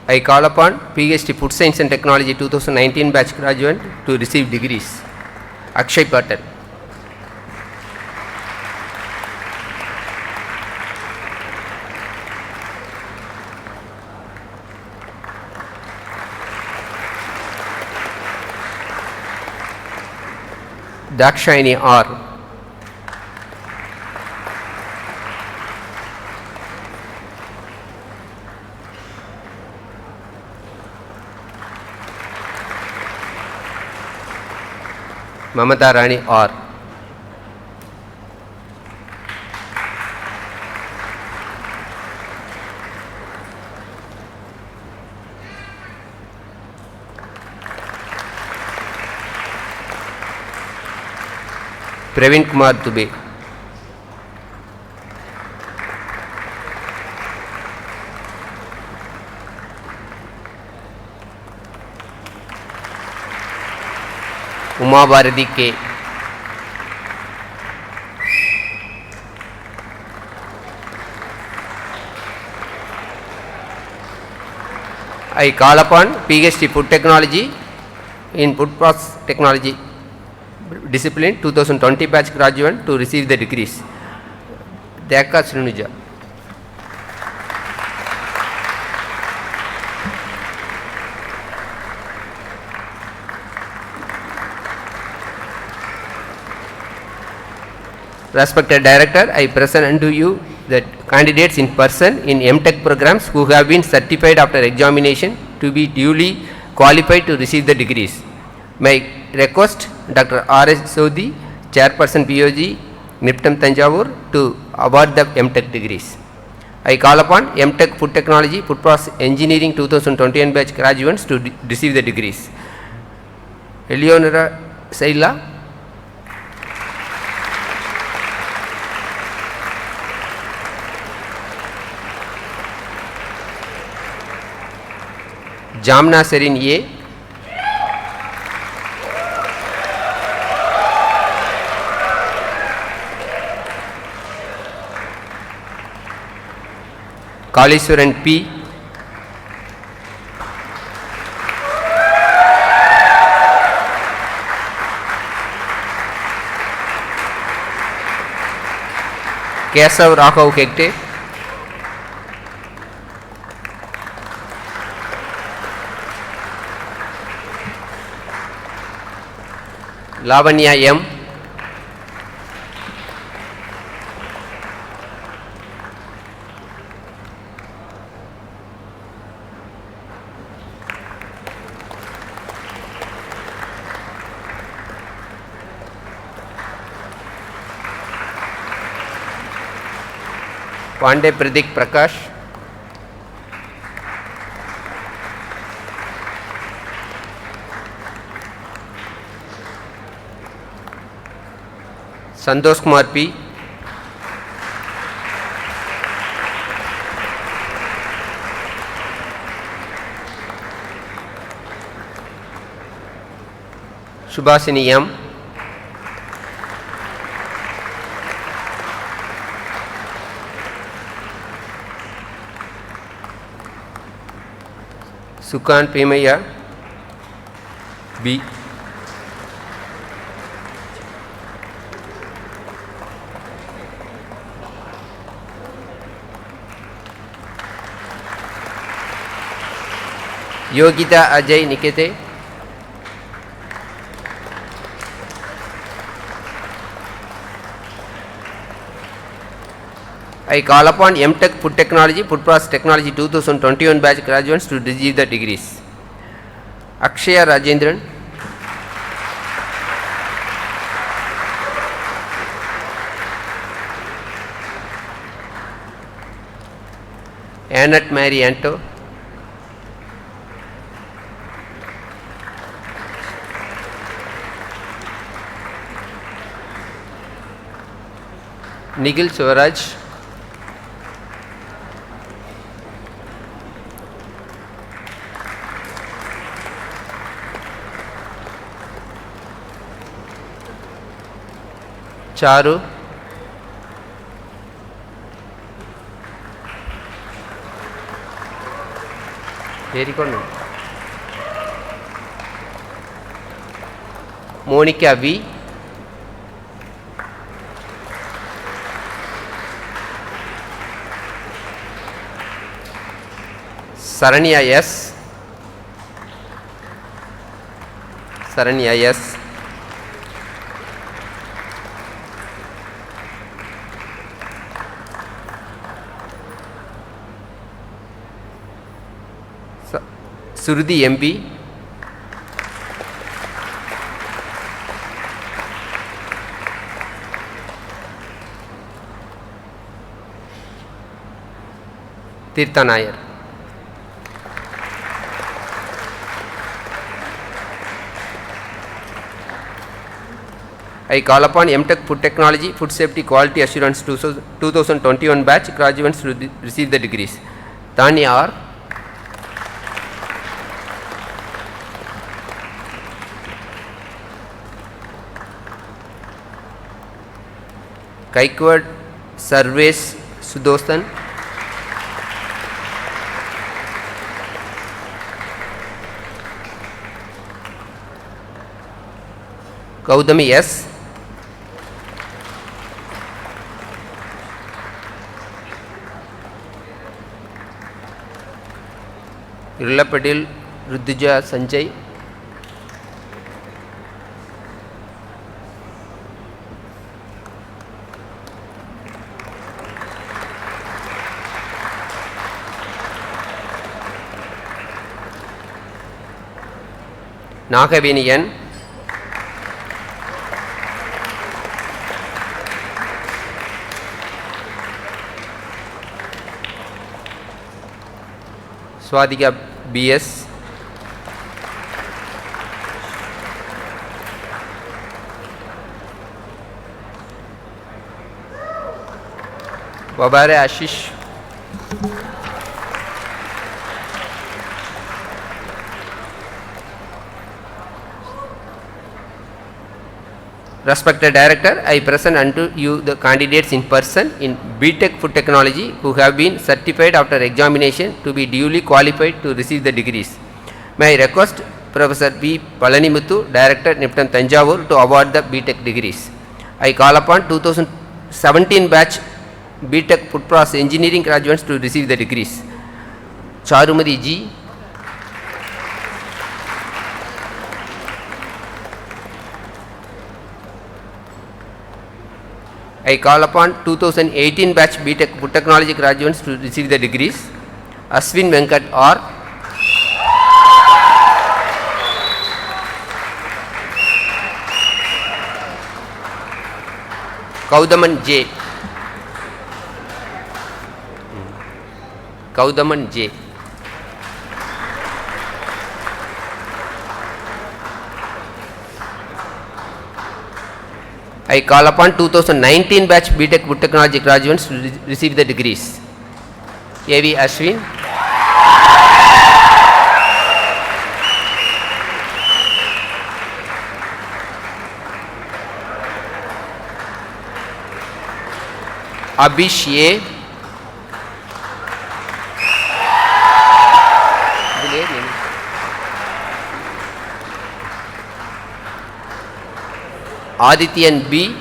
I call upon PhD Food Science and Technology 2019 batch graduate to receive degrees. Akshay Patel. Dakshayani R. Mamata Rani R. Praveen Kumar Dubey. Uma Bharati K. I call upon PhD Food Technology in Food Process Technology discipline 2020 batch graduate to receive the degrees. Dekka Srinuja. Respected Director, I present unto you the candidates in person in MTech programs who have been certified after examination to be duly qualified to receive the degrees. May I request Dr. R.S. Sodhi, Chairperson POG, NIFTEM Thanjavur, to award the MTech degrees. I call upon MTech Food Technology, Food Process Engineering 2021 batch graduates to receive the degrees. Eleonora Saila. Jamna Serin A. Kaliswaran P. Kesav Raghav Hegde. Lavanya M. Pandey Pradik Prakash. Santosh Kumar P. Subhasini M. Sukan Pemaya B. Yogita Ajay Nikete. I call upon MTech Food Technology, Food Process Technology 2021 batch graduates to receive the degrees. Akshaya Rajendran, Annette Mary Anto, Nigel Swaraj, Charu, Monica V, Saranya S, Surudi MB, Tirtha Nair. I call upon MTech Food Technology, Food Safety Quality Assurance 2021 batch graduates to receive the degrees. Tanya R, Kaikwad Sarves Sudostan, Gaudami S, Irla Patil Ruddija Sanjay, Nagavini N, Swadika BS, Babare Ashish, Respected Director, I present unto you the candidates in person in BTech Food Technology who have been certified after examination to be duly qualified to receive the degrees. May I request Professor V. Palanimuthu, Director NIFTEM Thanjavur, to award the BTech degrees. I call upon 2017 batch BTech Food Process Engineering graduates to receive the degrees. Charumadi G, I call upon 2018 batch BTech Food Technology graduates to receive the degrees. Aswin Venkat R, Kaudaman J, I call upon 2019 batch BTech Food Technology graduates to receive the degrees. A.V. Ashwin, Abish A, Adityan B,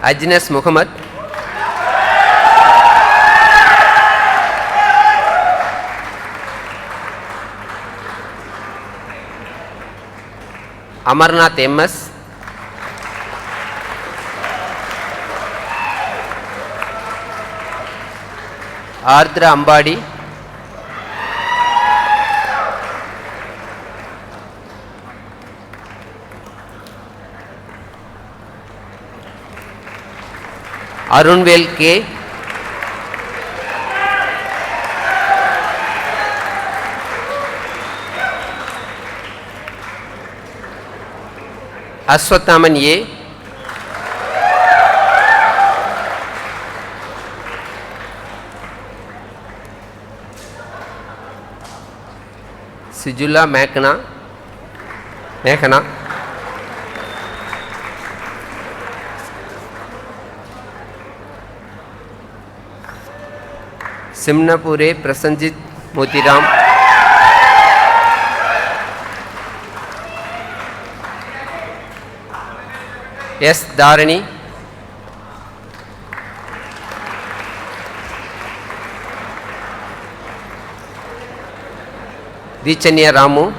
Ajnes Muhammad, Amarnath MS, Ardra Ambadi, Arunvel K, Aswathaman A, Sijula Meghna, Simnapure Prasanjit Motiram, S. Dharani, Dichanya Ramu,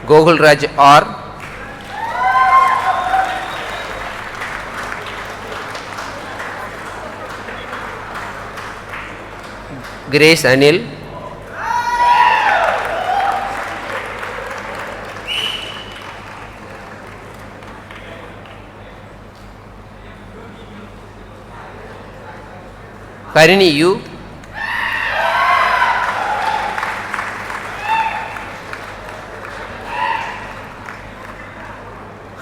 Gokul Raj R, Grace Anil, Karini U,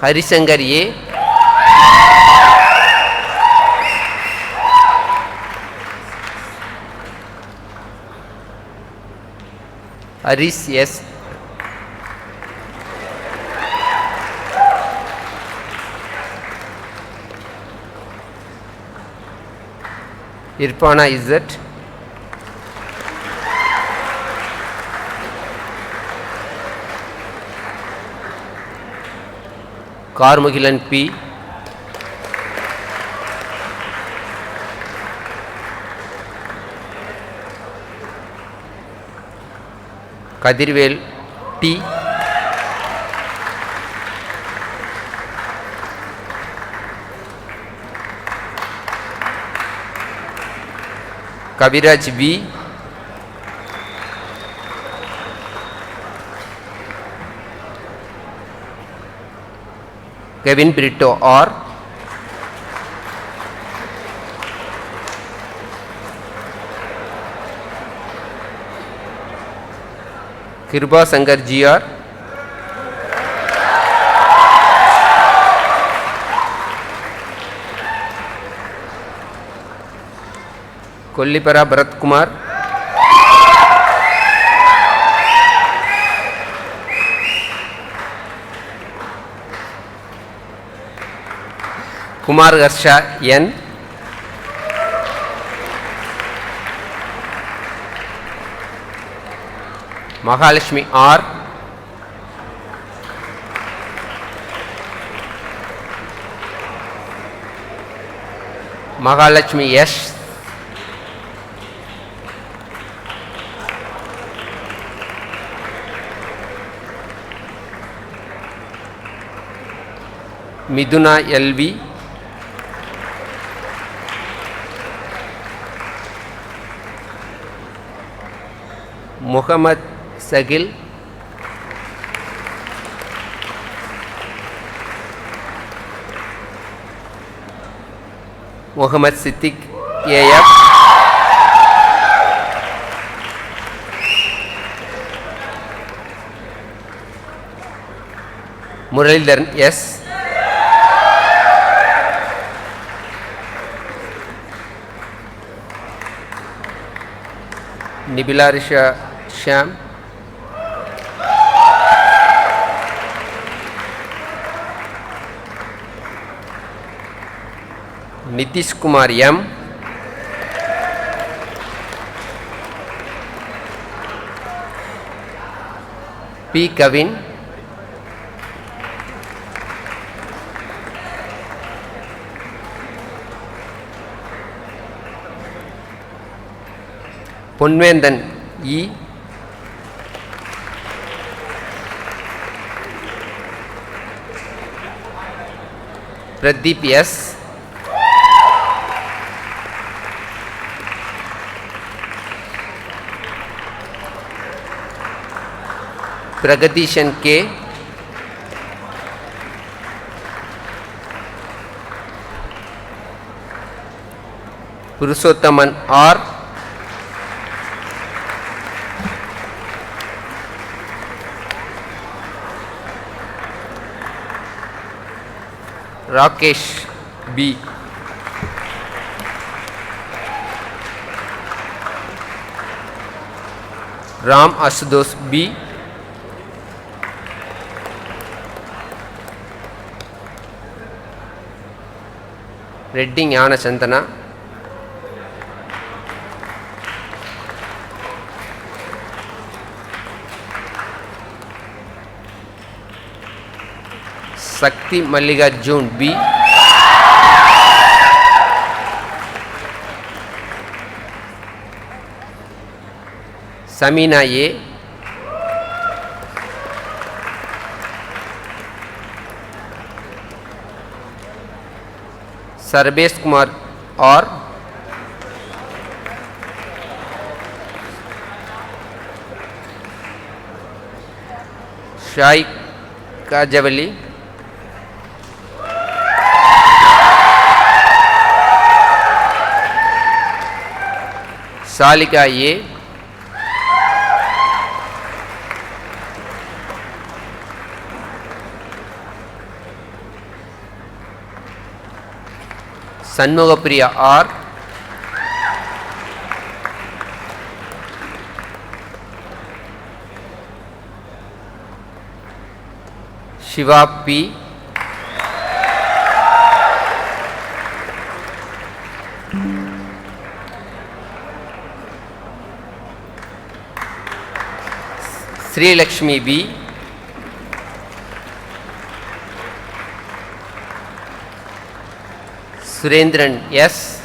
Harisankar A, Haris S, Irfana Izzat, Karmugilan P, Kadirvel T, Kaviraj V, Kevin Brito R, Kirba Sankar GR, Kollipara Bharat Kumar, Kumar Garsha N, Mahalakshmi R, Mahalakshmi S, Miduna LV, Muhammad Sagil, Muhammad Siddiq AF, Muralidharan S, Nibilarisha Sham, Nitish Kumar M, P. Kavin, Ponvendan E. Pradeep S. Pragadishan K. Purushottaman R. Rakesh B. Ram Asudos B. Reddy Jnana Chandana. Sakti Mallikarjun B. Samina A. Sarvesh Kumar R. Shai Kajavali. Salika A. Sanmugapriya R. Shiva P. Sri Lakshmi B. Surendran S.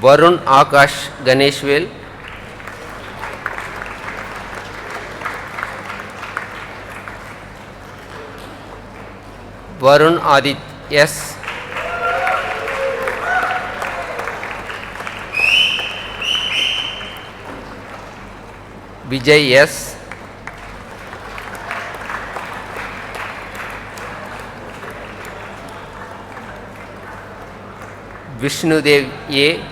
Varun Akash Ganeshwel. Varun Adit S. Vijay S. Vishnudev A.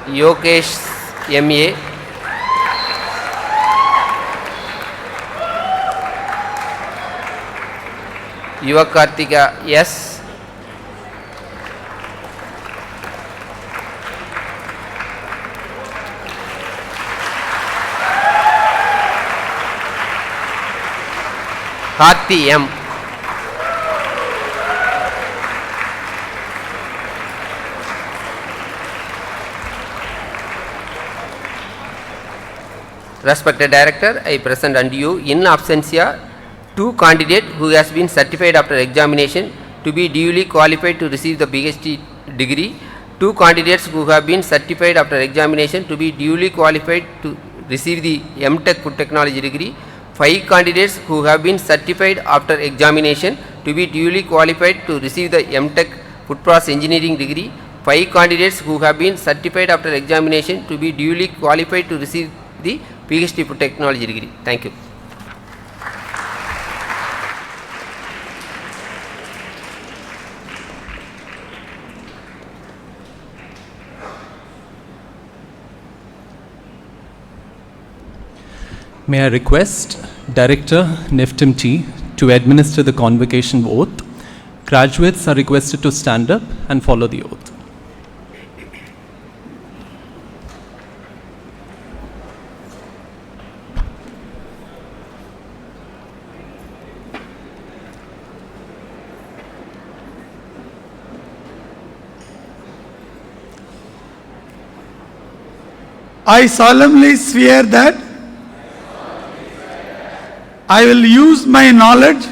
Yogesh M.A. Yuva Kartika S. Karthi M. Respected Director, I present unto you in absentia two candidates who has been certified after examination to be duly qualified to receive the PhD degree, two candidates who have been certified after examination to be duly qualified to receive the M.Tech Food Technology degree, 5 candidates who have been certified after examination to be duly qualified to receive the M.Tech Food Process Engineering degree, 5 candidates who have been certified after examination to be duly qualified to receive the PhD Food Technology degree. Thank you.
May I request Director NIFTEM T to administer the convocation oath. Graduates are requested to stand up and follow the oath.
I solemnly swear that I will use my knowledge,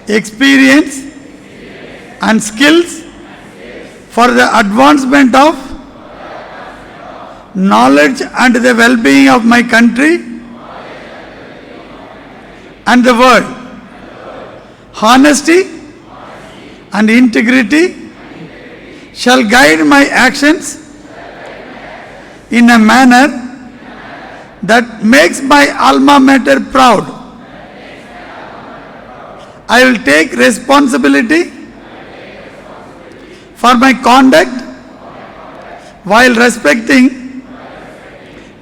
experience and skills for the advancement of knowledge and the well-being of my country and the world. Honesty and integrity shall guide my actions in a manner that makes my alma mater proud. I will take responsibility for my conduct while respecting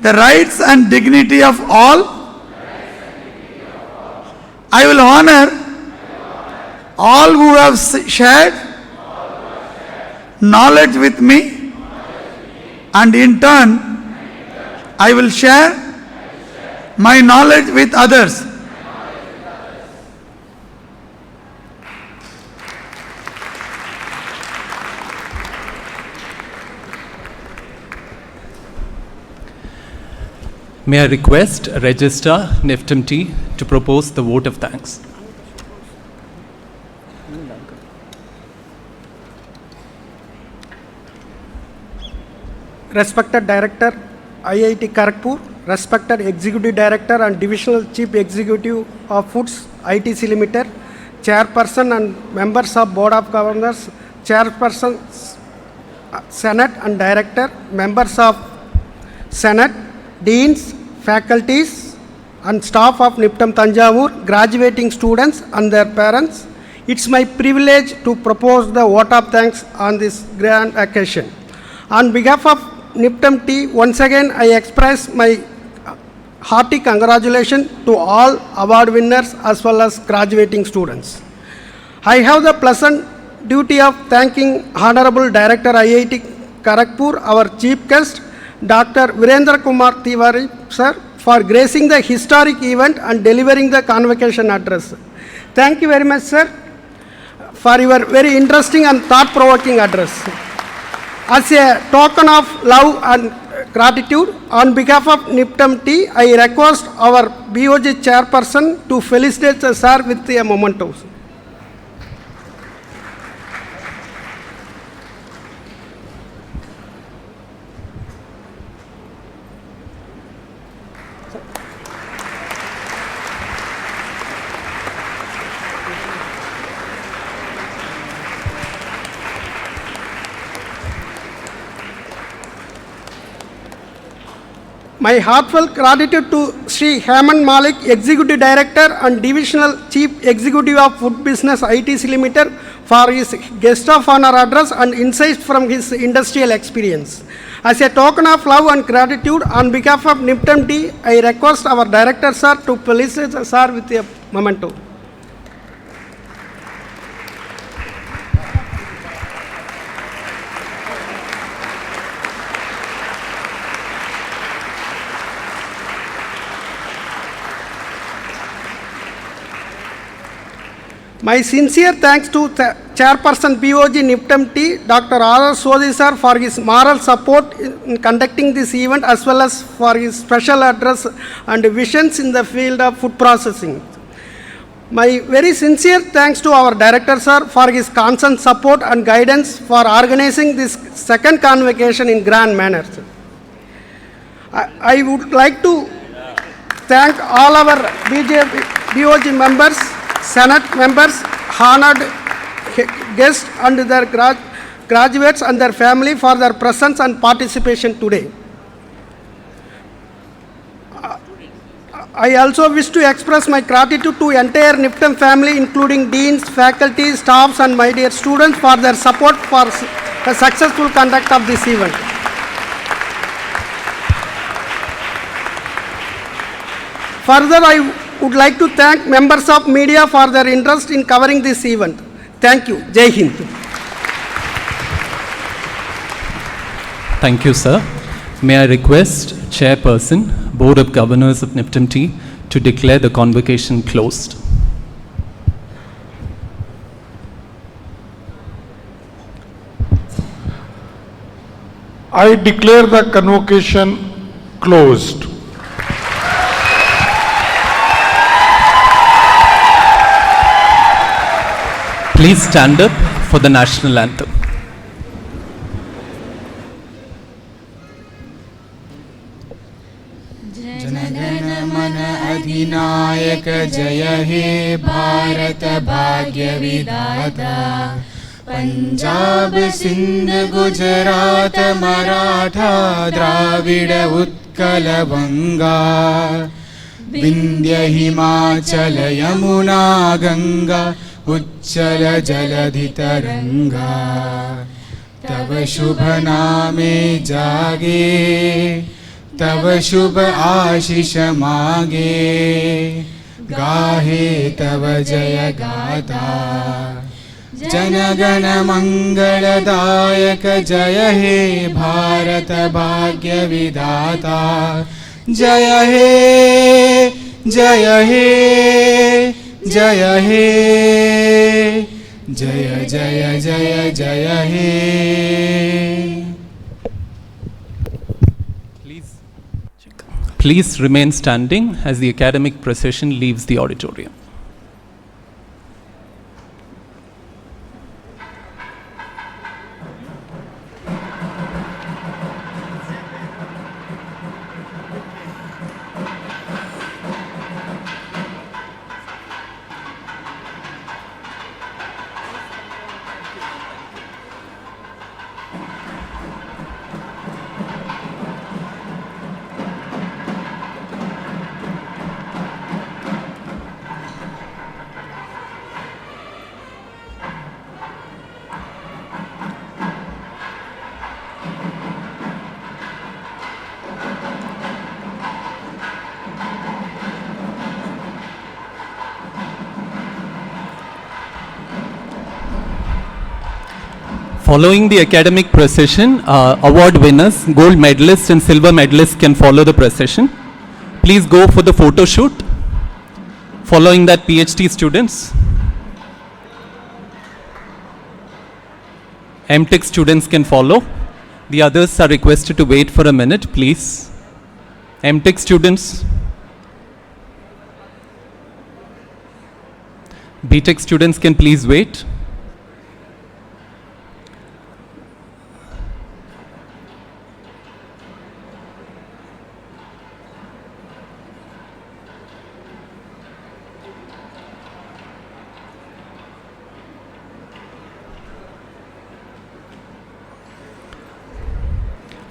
the rights and dignity of all. I will honor all who have shared knowledge with me, and in turn I will share my knowledge with others.
May I request Register NIFTEM T to propose the vote of thanks.
Respected Director, IIT Kharagpur, respected Executive Director and Divisional Chief Executive of Foods, ITC Limited, Chairperson and members of Board of Governors, Chairpersons, Senate and Director, members of Senate, Deans, faculties and staff of NIFTEM Thanjavur, graduating students and their parents. It's my privilege to propose the vote of thanks on this grand occasion. On behalf of NIFTEM T, once again I express my hearty congratulations to all award winners as well as graduating students. I have the pleasant duty of thanking Honorable Director IIT Kharagpur, our chief guest, Dr. Virendra Kumar Tiwari, sir, for gracing the historic event and delivering the convocation address. Thank you very much, sir, for your very interesting and thought-provoking address. As a token of love and gratitude, on behalf of NIFTEM T, I request our BOG chairperson to felicitate the sir with a memento. My heartfelt gratitude to Sri Hemant Malik, Executive Director and Divisional Chief Executive of Food Business ITC Limited, for his guest of honor address and insights from his industrial experience. As a token of love and gratitude, on behalf of NIFTEM T, I request our Director sir to felicitate the sir with a memento. My sincere thanks to Chairperson BOG NIFTEM T, Dr. R. Sodhi sir, for his moral support in conducting this event as well as for his special address and visions in the field of food processing. My very sincere thanks to our Director sir for his constant support and guidance for organizing this second convocation in grand manner. I would like to thank all our BOG members, Senate members, honored guests and their graduates and their family for their presence and participation today. I also wish to express my gratitude to entire NIFTEM family, including deans, faculty, staffs and my dear students for their support for the successful conduct of this event. Further, I would like to thank members of media for their interest in covering this event. Thank you. Jai Hind.
Thank you, sir. May I request Chairperson, Board of Governors of NIFTEM T, to declare the convocation closed.
I declare the convocation closed.
Please stand up for the national anthem.
जनगण मन अधिनायक जय हे भारत भाग्य विधाता पंजाब सिंध गुजरात मराठा द्राविड उत्कल बंगा विंध्य हिमाचल यमुना गंगा उच्चल जलधि तरंगा तव शुभ नामे जागे तव शुभ आशीष मागे गाहे तव जय गाथा जनगण मंगलदायक जय हे भारत भाग्य विधाता जय हे जय हे जय हे जय जय जय जय हे
Please remain standing as the academic procession leaves the auditorium. Following the academic procession, award winners, gold medalists and silver medalists can follow the procession. Please go for the photo shoot. Following that, PhD students. MTech students can follow. The others are requested to wait for a minute, please. MTech students. BTech students can please wait.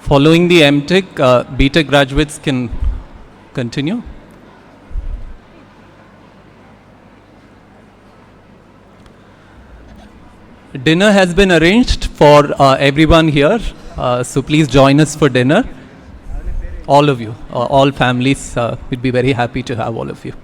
Following the MTech, BTech graduates can continue. Dinner has been arranged for everyone here, so please join us for dinner. All of you, all families, we'd be very happy to have all of you.